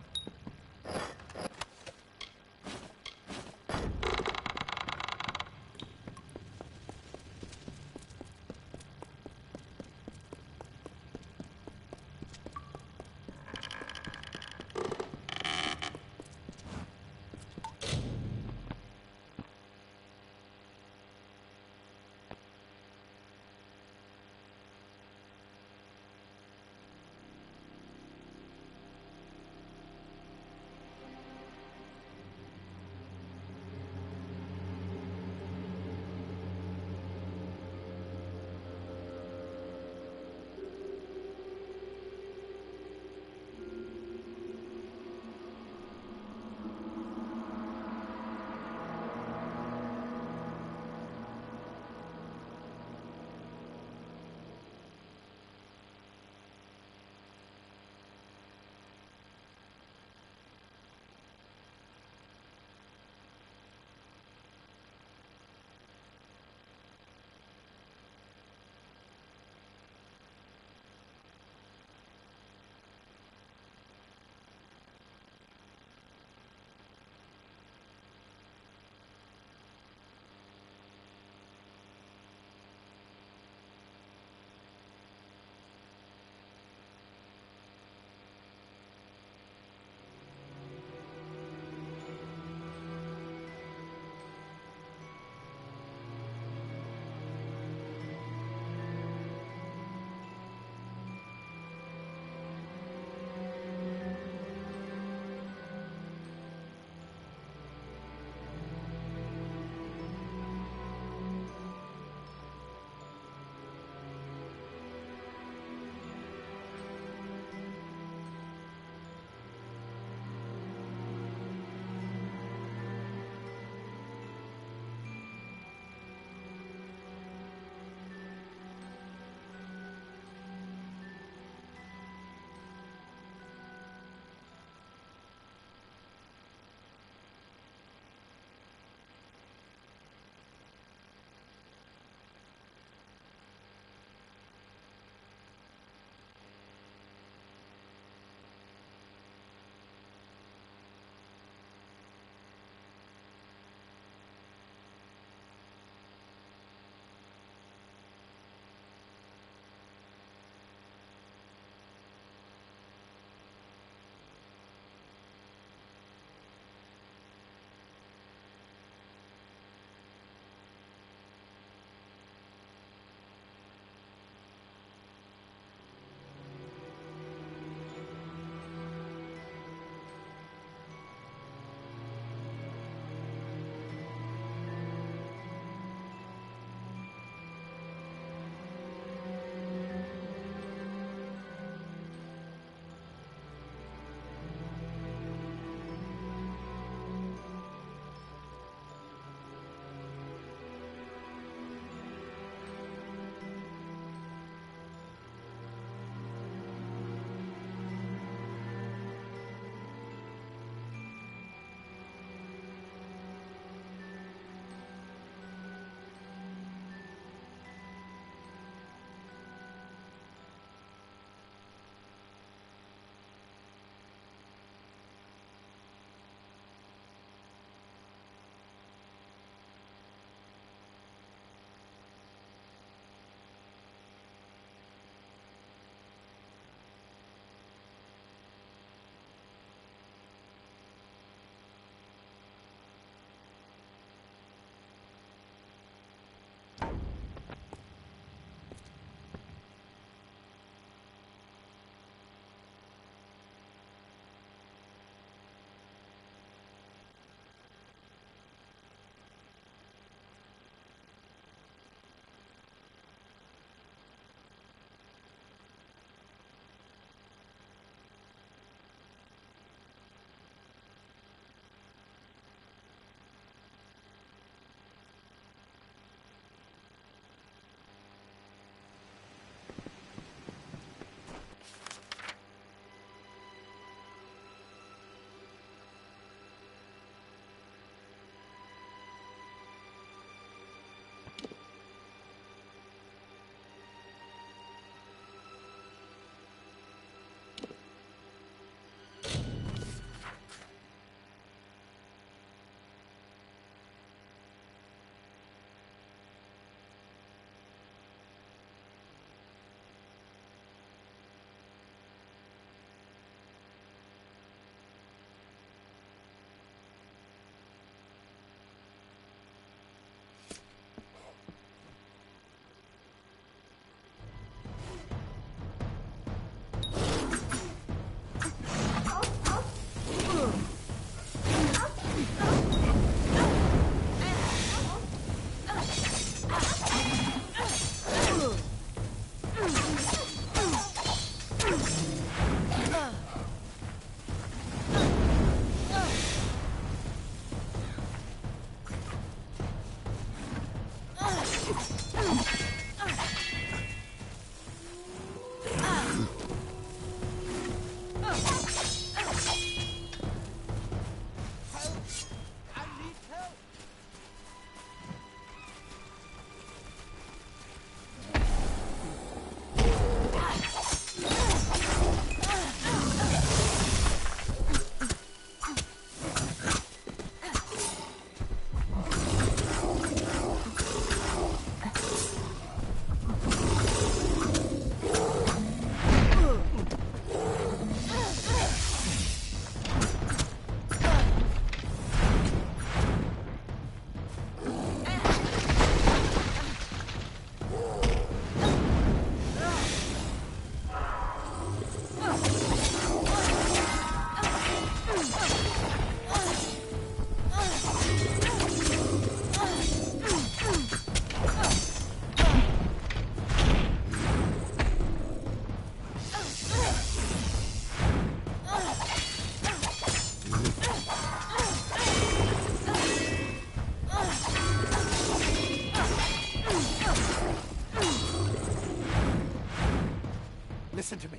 Listen to me.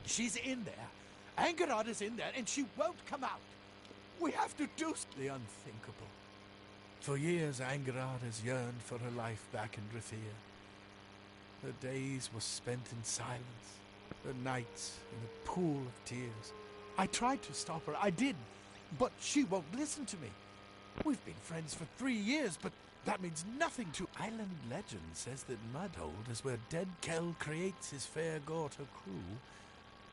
She's in there. Angarad is in there, and she won't come out. We have to do the unthinkable. For years, Angarad has yearned for her life back in Drithia. Her days were spent in silence, her nights in a pool of tears. I tried to stop her, I did, but she won't listen to me. We've been friends for 3 years, but that means nothing to... Island legend says that Mudhold is where dead Kel creates his fair Gorta crew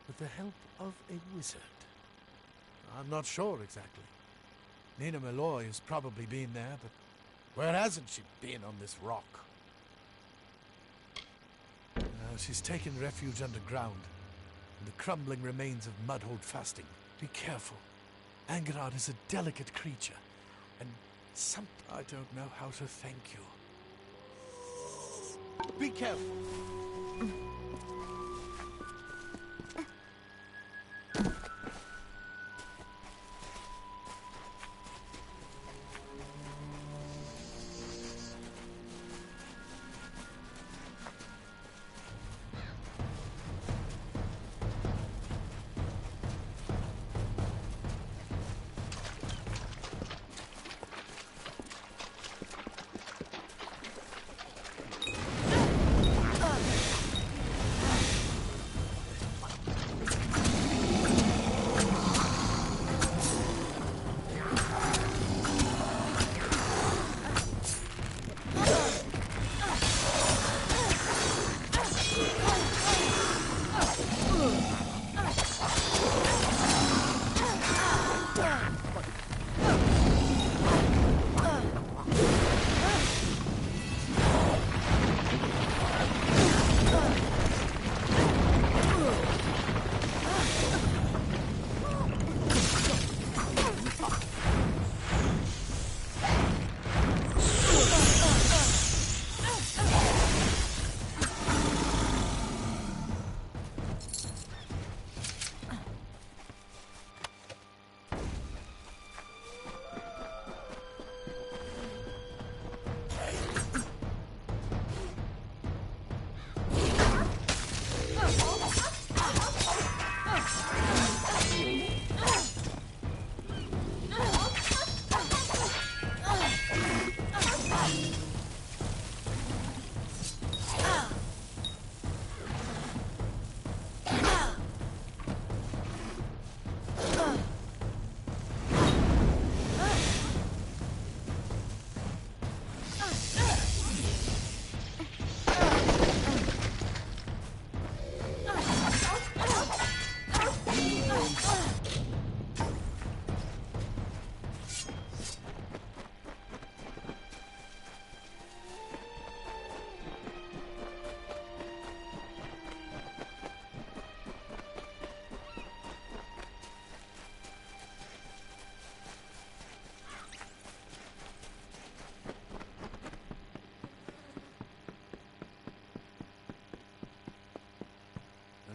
with the help of a wizard. I'm not sure exactly. Nina Malloy has probably been there, but where hasn't she been on this rock? She's taken refuge underground in the crumbling remains of Mudhold fasting. Be careful. Angarad is a delicate creature, and I don't know how to thank you. Be careful.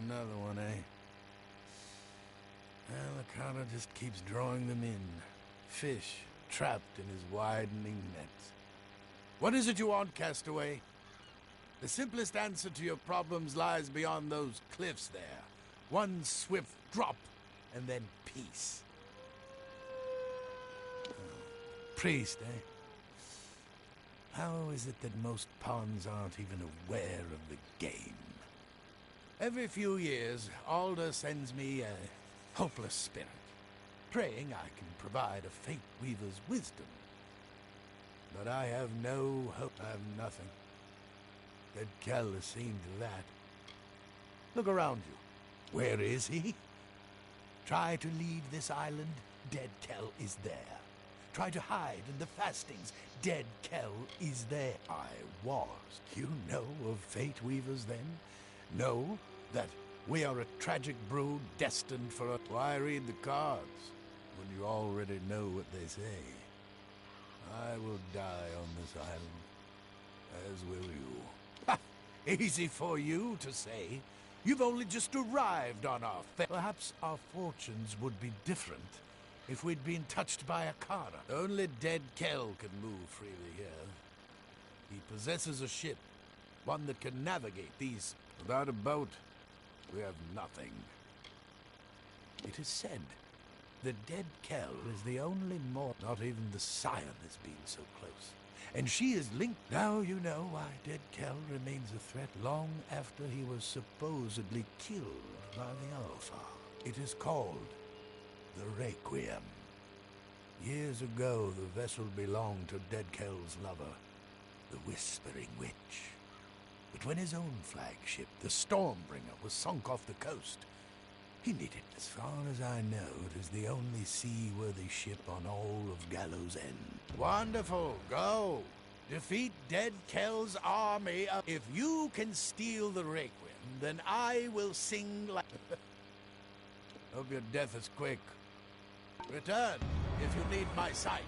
Another one, eh? Well, the Carter just keeps drawing them in. Fish trapped in his widening nets. What is it you want, castaway? The simplest answer to your problems lies beyond those cliffs there. One swift drop, and then peace. Priest, eh? How is it that most pawns aren't even aware of the game? Every few years, Alder sends me a hopeless spirit, praying I can provide a Fate Weaver's wisdom. But I have no hope. I have nothing. Dead Kell has seen to that. Look around you. Where is he? Try to leave this island, Dead Kell is there. Try to hide in the fastings, Dead Kell is there. I was. You know of Fate Weavers then? Know that we are a tragic brood destined for a... Why read the cards when you already know what they say? I will die on this island, as will you. Ha! Easy for you to say. You've only just arrived on our Perhaps our fortunes would be different if we'd been touched by a Kara. Only Dead Kell can move freely here. He possesses a ship, one that can navigate these. Without a boat, we have nothing. It is said that Dead Kell is the only not even the Scion has been so close. And she is linked. Now you know why Dead Kell remains a threat long after he was supposedly killed by the Alpha. It is called the Requiem. Years ago, the vessel belonged to Dead Kell's lover, the Whispering Witch. But when his own flagship, the Stormbringer, was sunk off the coast, he needed. As far as I know, it is the only seaworthy ship on all of Gallows End. Wonderful. Go. Defeat Dead Kell's army. If you can steal the Requiem, then I will sing like... Hope your death is quick. Return if you need my sight.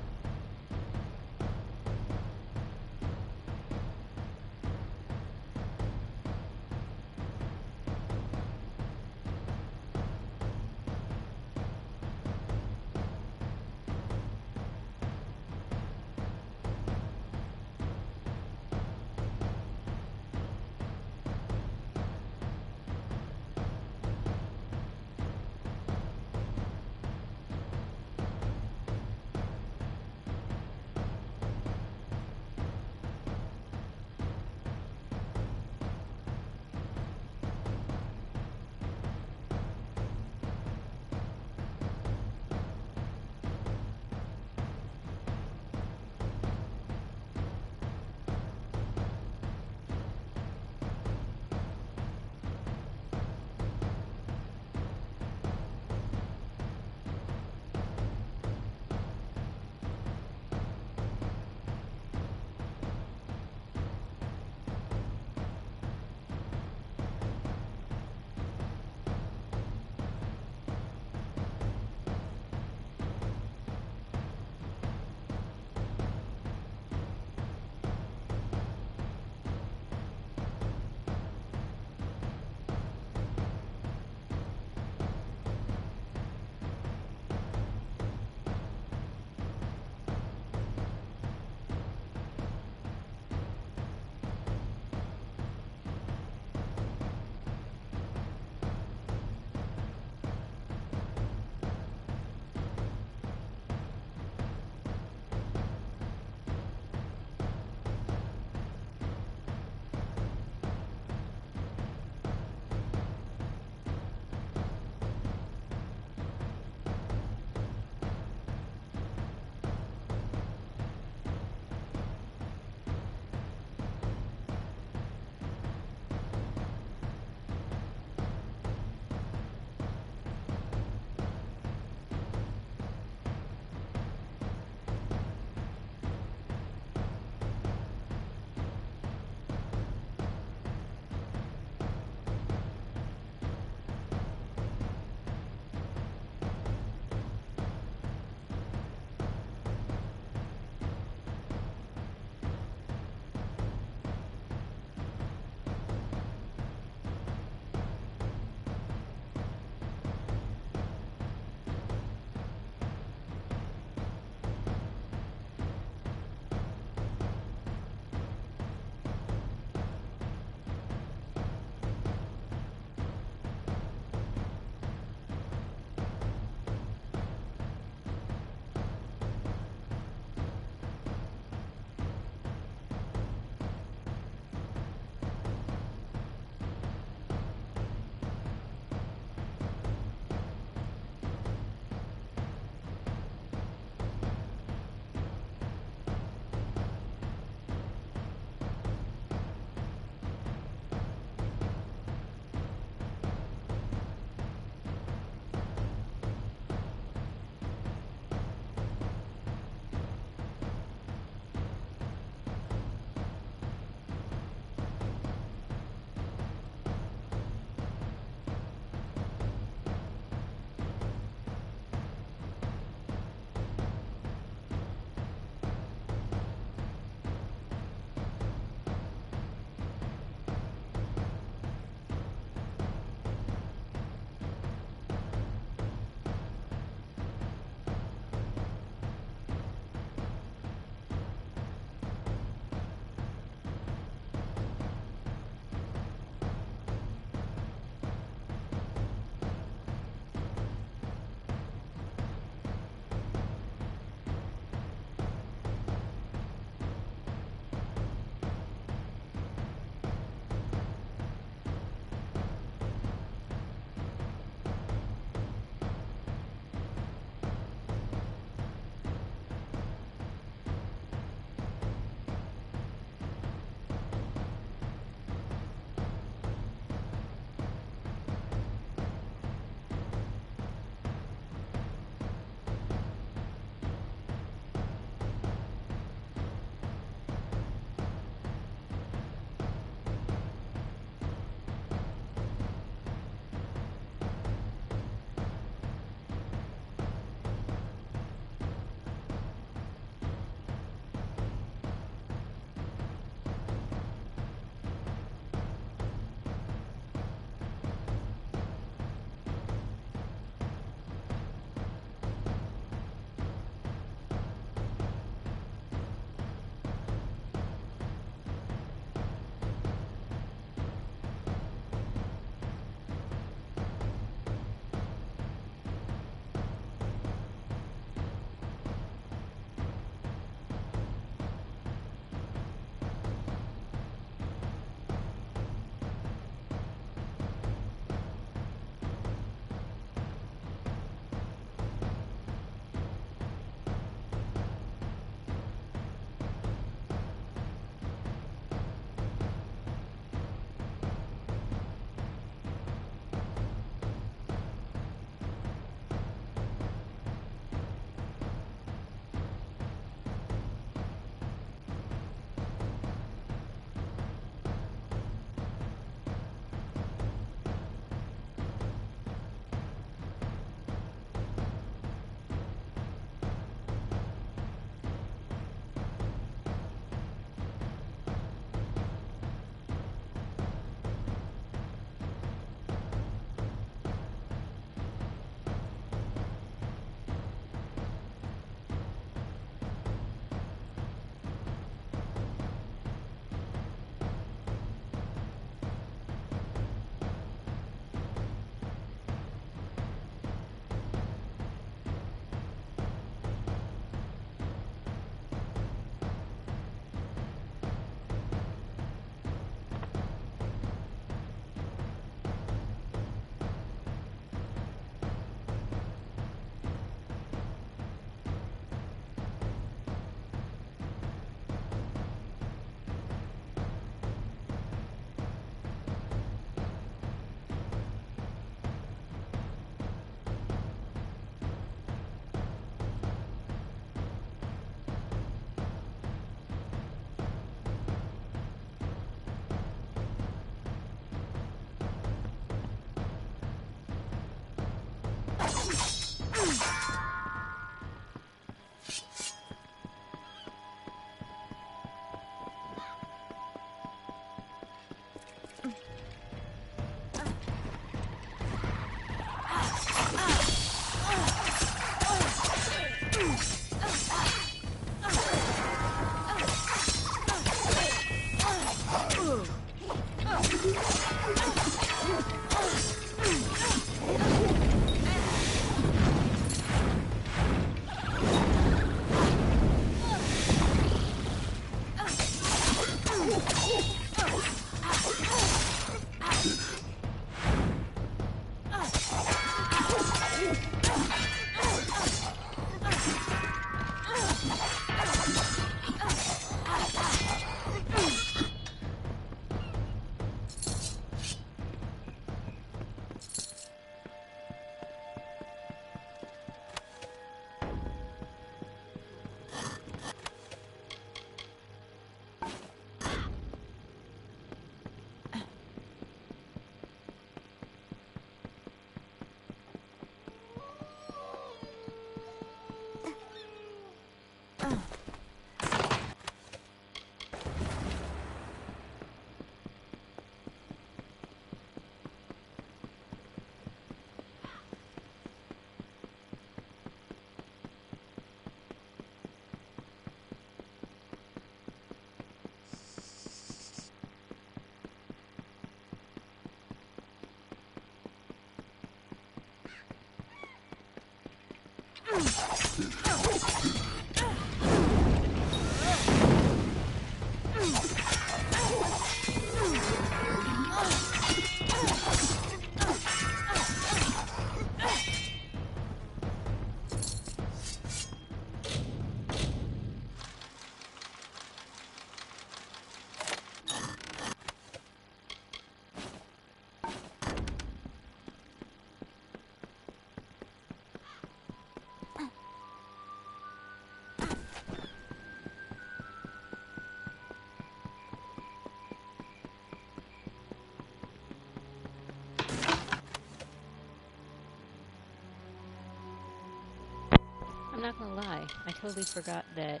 I'm not gonna lie, I totally forgot that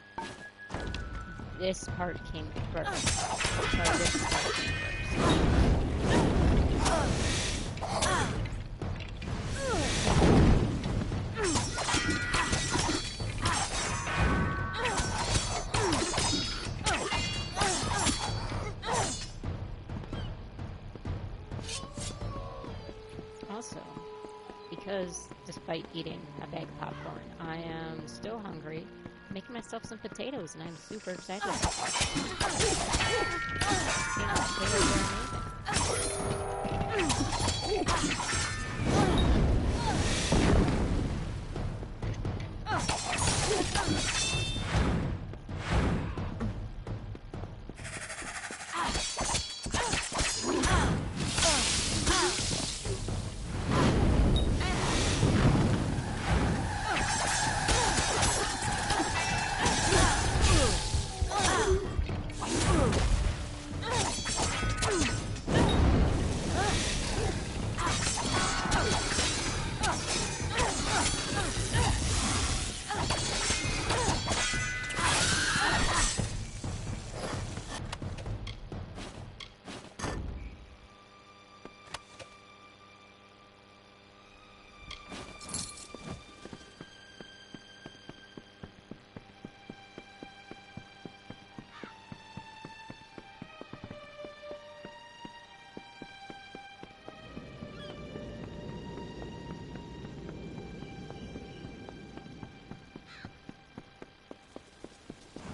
this part came first. Or this part came first. Also, because despite eating a bag of popcorn, I am still hungry, making myself some potatoes, and I'm super excited about that. You know, potatoes are amazing.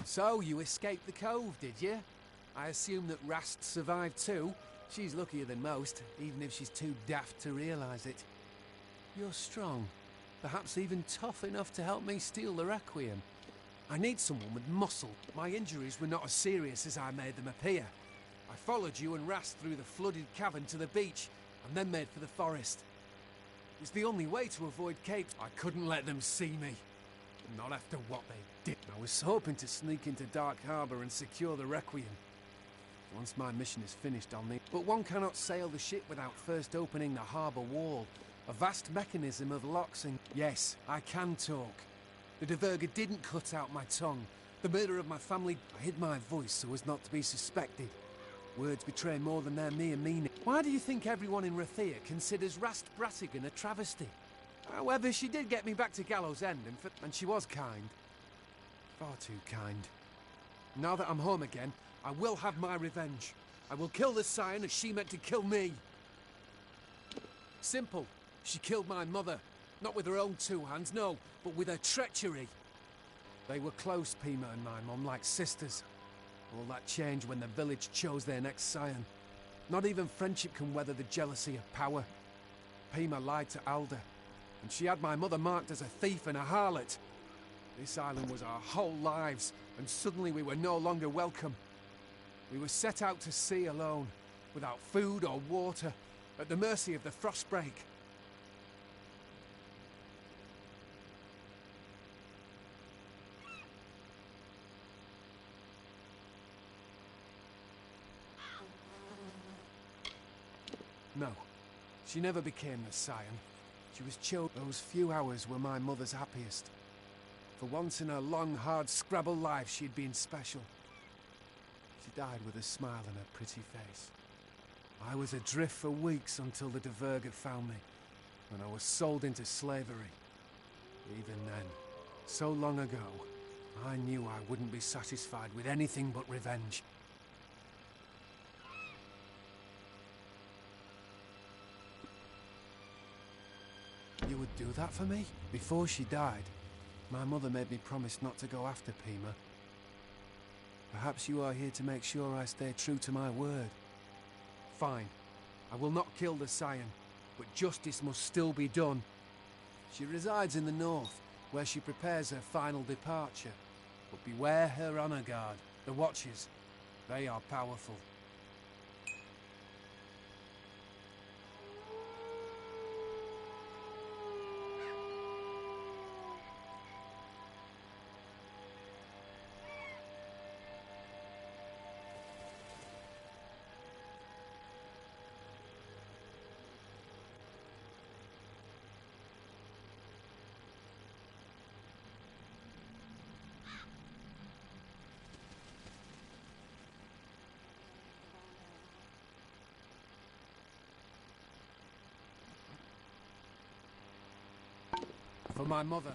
So, you escaped the cove, did you? I assume that Rast survived too. She's luckier than most, even if she's too daft to realise it. You're strong. Perhaps even tough enough to help me steal the Requiem. I need someone with muscle. My injuries were not as serious as I made them appear. I followed you and Rast through the flooded cavern to the beach, and then made for the forest. It was the only way to avoid capes. I couldn't let them see me. Not after what they did. I was hoping to sneak into Dark Harbour and secure the Requiem. Once my mission is finished, I'll need... But one cannot sail the ship without first opening the harbour wall. A vast mechanism of locks and... Yes, I can talk. The Diverger didn't cut out my tongue. The murder of my family... I hid my voice so as not to be suspected. Words betray more than their mere meaning. Why do you think everyone in Rathia considers Rast Brassigan a travesty? However, she did get me back to Gallows End, and she was kind. Far too kind. Now that I'm home again, I will have my revenge. I will kill the Scion as she meant to kill me. Simple. She killed my mother. Not with her own two hands, no, but with her treachery. They were close, Pima and my mum, like sisters. All that changed when the village chose their next Scion. Not even friendship can weather the jealousy of power. Pima lied to Alda, and she had my mother marked as a thief and a harlot. This island was our whole lives, and suddenly we were no longer welcome. We were set out to sea alone, without food or water, at the mercy of the frostbreak. No, she never became the Scion. She was chilled. Those few hours were my mother's happiest. For once in her long, hard Scrabble life, she'd been special. She died with a smile on her pretty face. I was adrift for weeks until the Diverga found me, when I was sold into slavery. Even then, so long ago, I knew I wouldn't be satisfied with anything but revenge. You would do that for me? Before she died, my mother made me promise not to go after Pima. Perhaps you are here to make sure I stay true to my word. Fine. I will not kill the Scion, but justice must still be done. She resides in the north, where she prepares her final departure. But beware her honor guard, the Watchers. They are powerful. For my mother.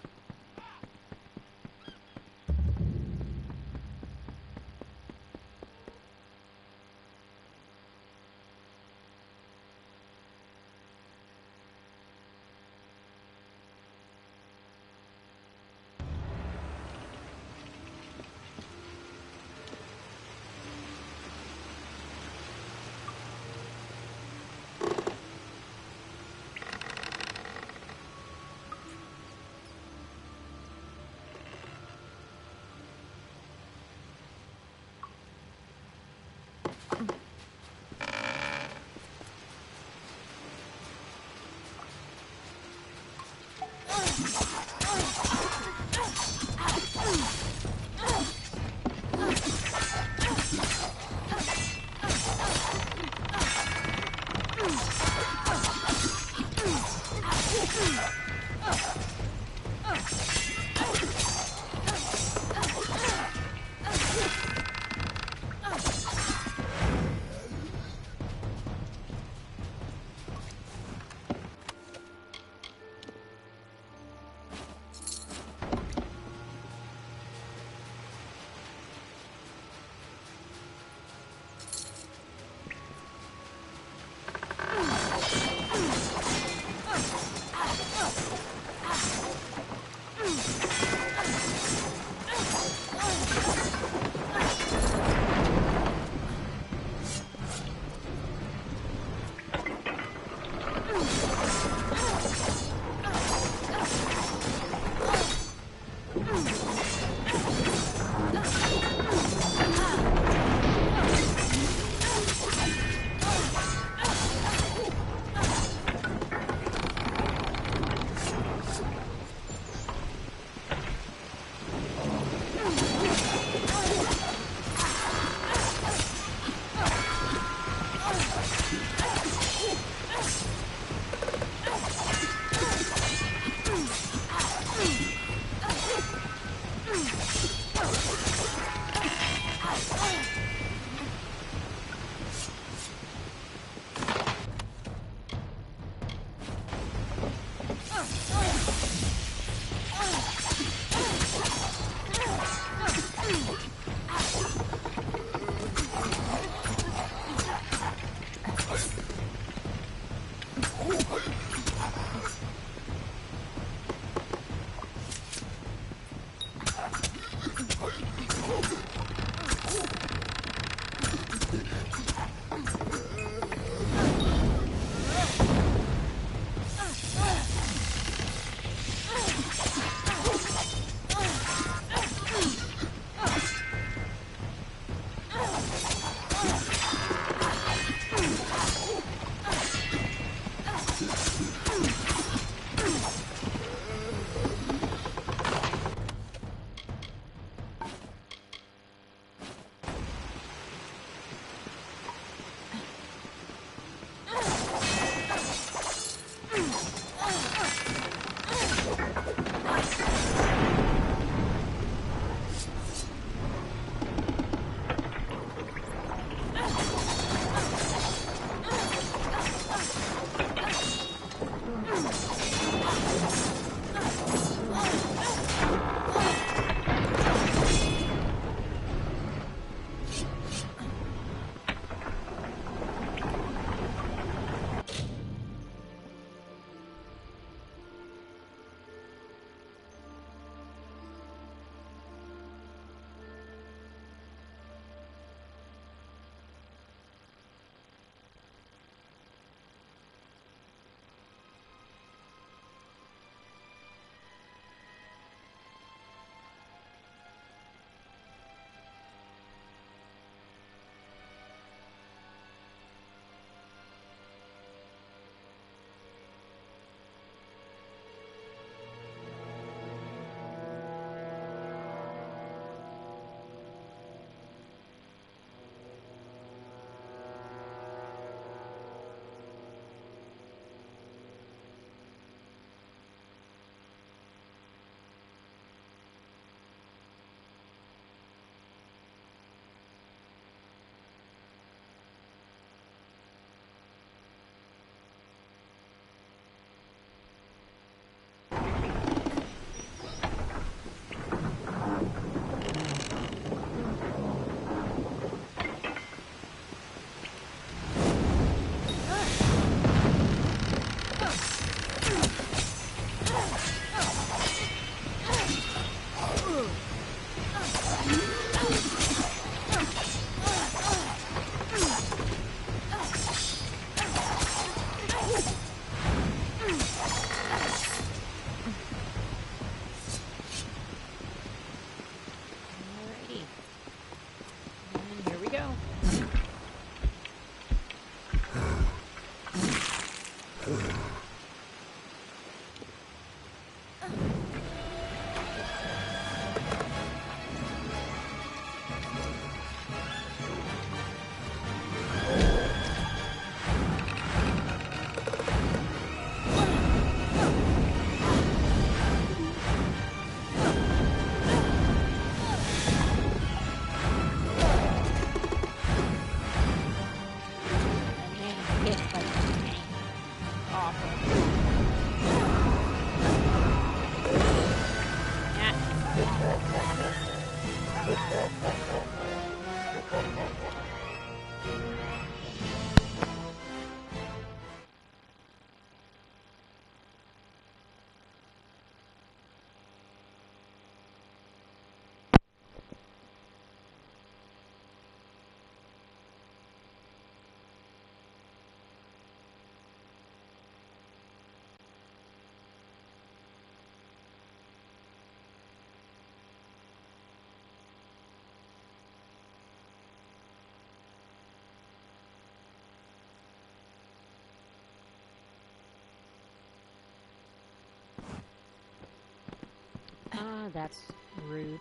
Ah, that's rude.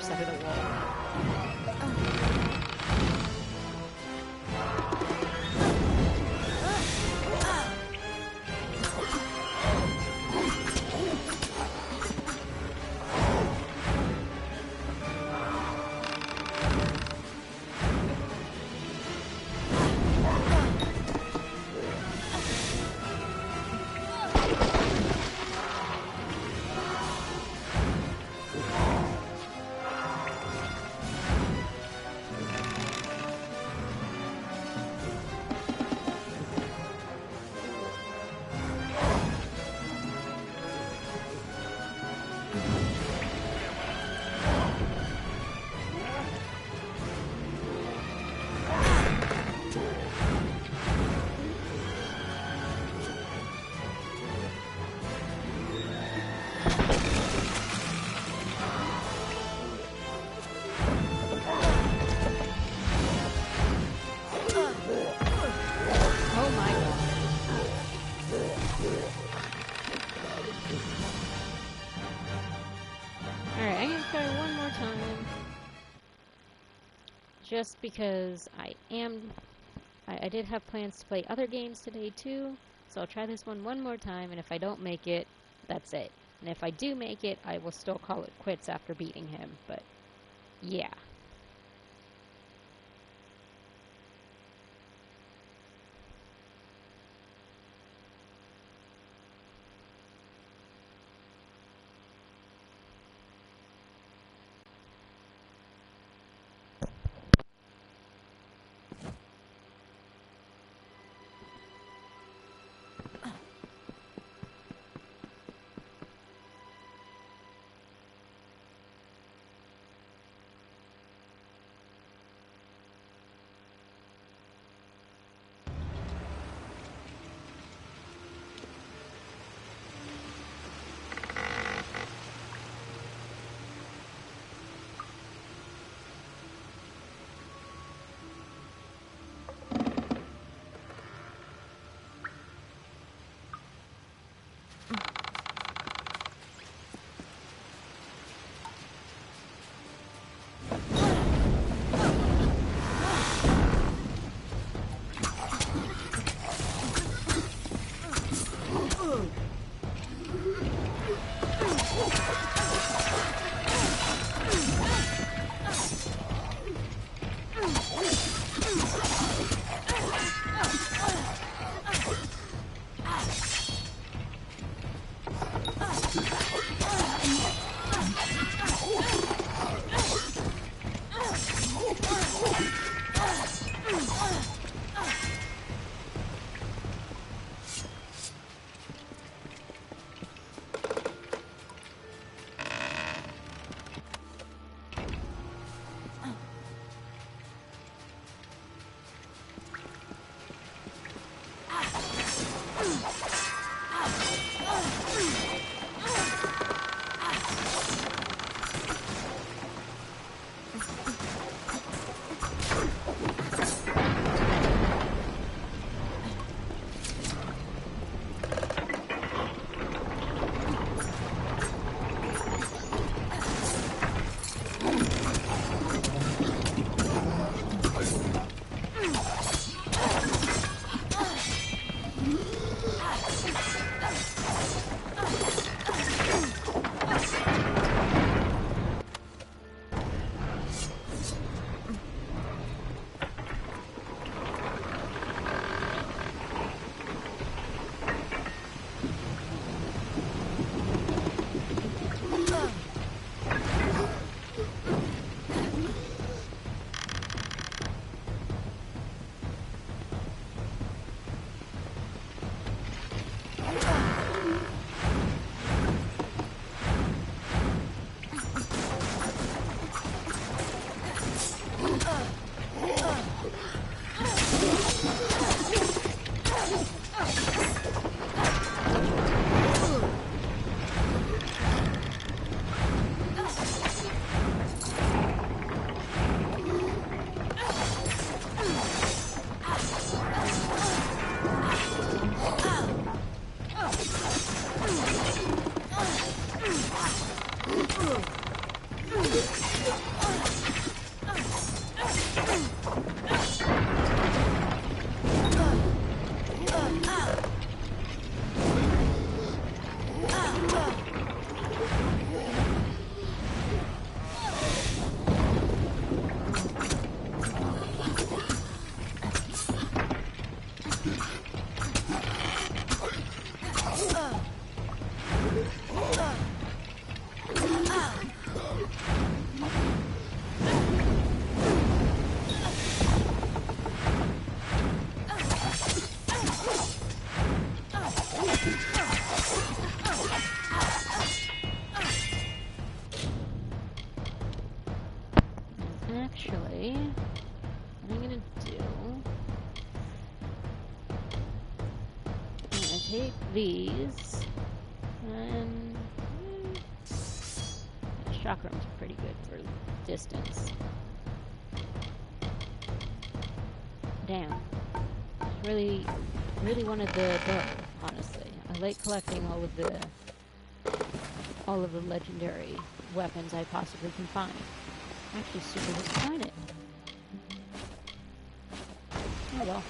side of the wall. Just because I did have plans to play other games today too, so I'll try this one more time, and if I don't make it, that's it. And if I do make it, I will still call it quits after beating him, but yeah. Actually, what I'm gonna do, I'm gonna take these, and chakram's pretty good for distance. Damn. Really wanted the bow, honestly. I like collecting all of the legendary weapons I possibly can find. I'm actually super disappointed. Oh well.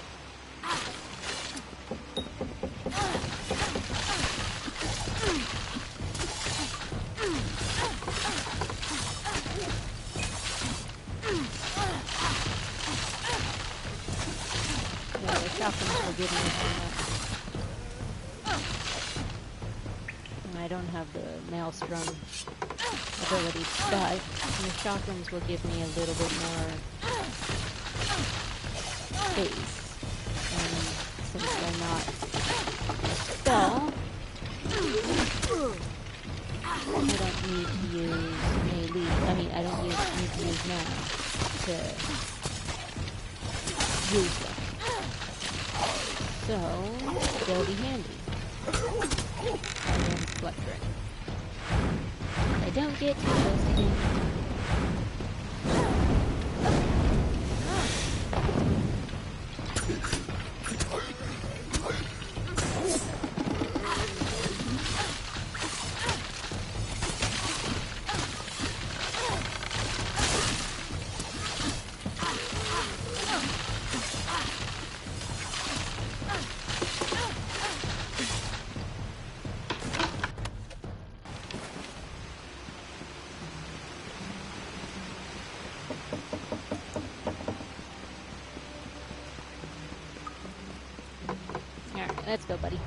Yeah, the chaplains will give me that. And I don't have the maelstrom ability, but the chakrams will give me a little bit more space. And since they're not a spell, I don't need to use melee. I mean, I don't need to use mana to use them. So they'll be handy. And then bloodgrin. I don't get too close to him. Alright, let's go, buddy.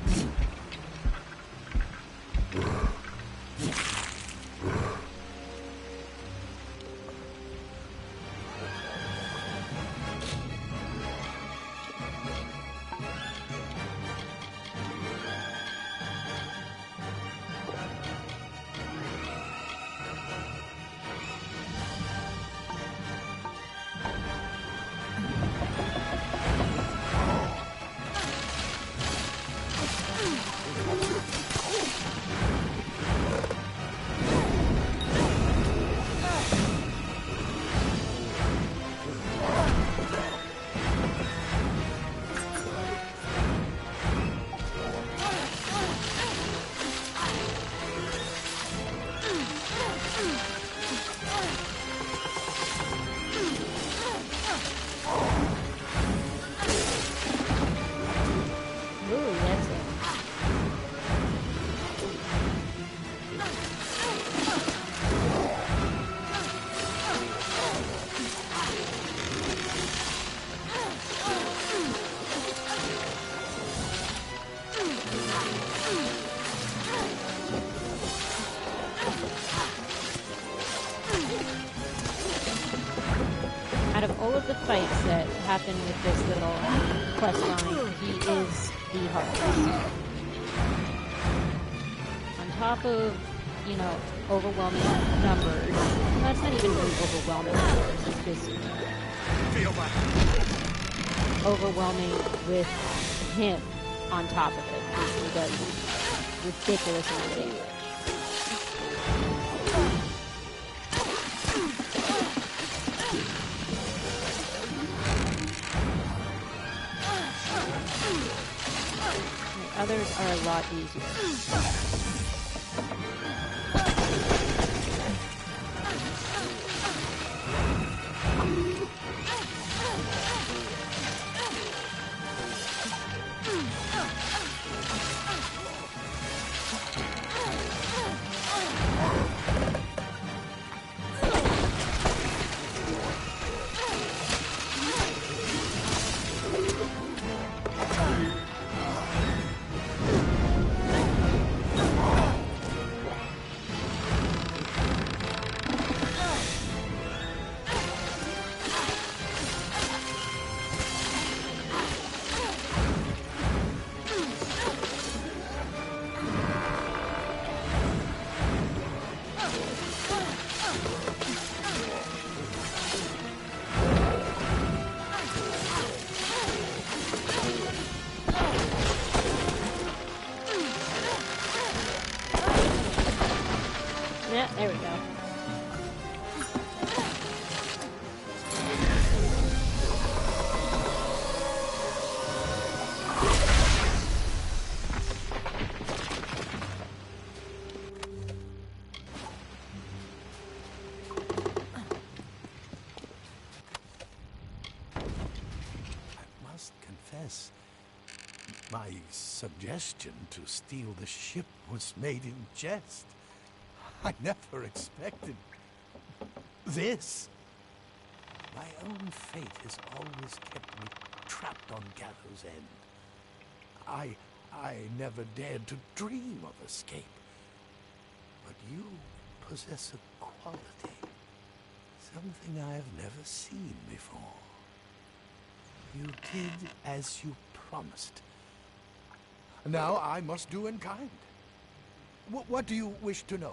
Out of all of the fights that happen with this little quest line, he is the hardest. On top of, you know, overwhelming numbers. No, it's not even really overwhelming numbers, it's just overwhelming with him on top of it, because he does ridiculous amount of damage. Others are a lot easier. Yes. My suggestion to steal the ship was made in jest. I never expected this. My own fate has always kept me trapped on Gallows End. I never dared to dream of escape. But you possess a quality, something I have never seen before. You did as you promised. Now I must do in kind. What do you wish to know?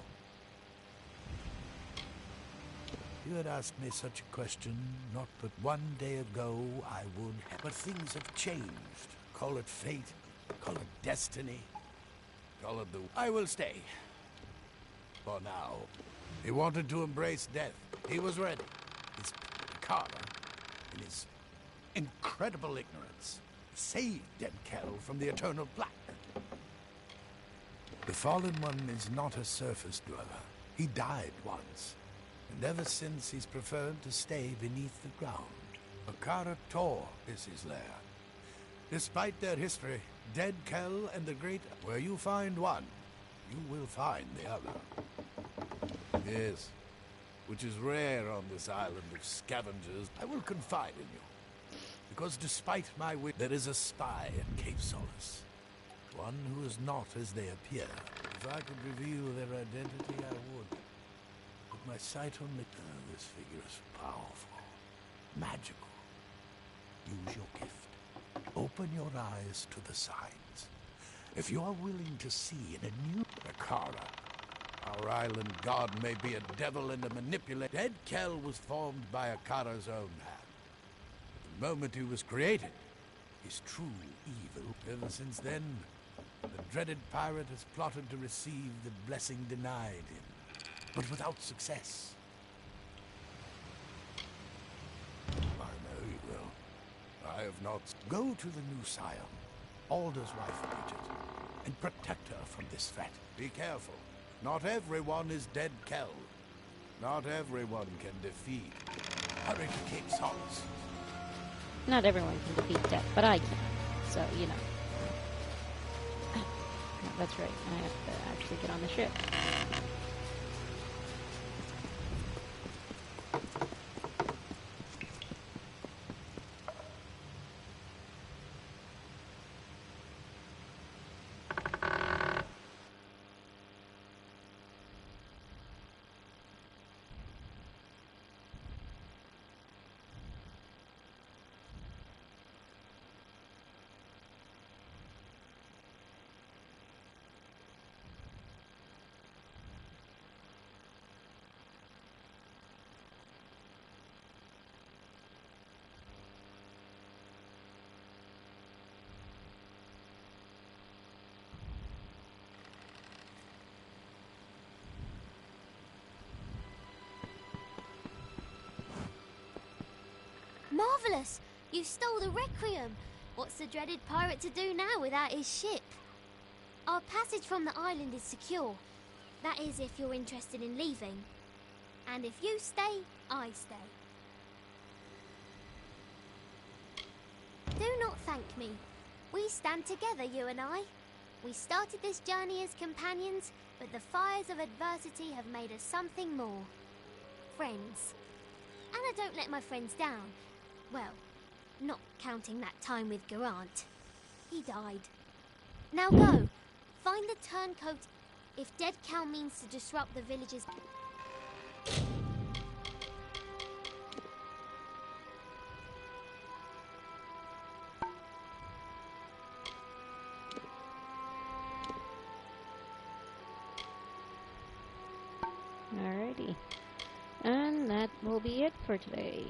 You had asked me such a question not but one day ago, I would have. But things have changed. Call it fate, call it destiny, call it the... I will stay. For now. He wanted to embrace death. He was ready. His Carter, in his incredible ignorance, saved Dead Kell from the Eternal Black. The Fallen One is not a surface dweller. He died once. And ever since, he's preferred to stay beneath the ground. Akara Tor is his lair. Despite their history, Dead Kell and the Great... Where you find one, you will find the other. Yes, which is rare on this island of scavengers. I will confide in you. Because despite my wit, there is a spy at Cape Solace. One who is not as they appear. If I could reveal their identity, I would. My sight on the... this figure is powerful. Magical. Use your gift. Open your eyes to the signs. If you are willing to see in a new... Akara, our island god may be a devil and a manipulator. Dead Kell was formed by Akara's own hand. The moment he was created, his true evil. Ever since then, the dreaded pirate has plotted to receive the blessing denied him. But without success. I know you will. I have not... Go to the new scion, Alder's wife, Bridget, and protect her from this threat. Be careful. Not everyone is Dead Kell. Not everyone can defeat. Hurry to Cape Solace. Not everyone can defeat death, but I can. So, you know. That's right. I have to actually get on the ship. Marvellous! You stole the Requiem! What's the dreaded pirate to do now without his ship? Our passage from the island is secure. That is, if you're interested in leaving. And if you stay, I stay. Do not thank me. We stand together, you and I. We started this journey as companions, but the fires of adversity have made us something more. Friends. And I don't let my friends down. Well, not counting that time with Geraint. He died. Now go. Find the turncoat. If Dead Kell means to disrupt the village's... Alrighty. And that will be it for today.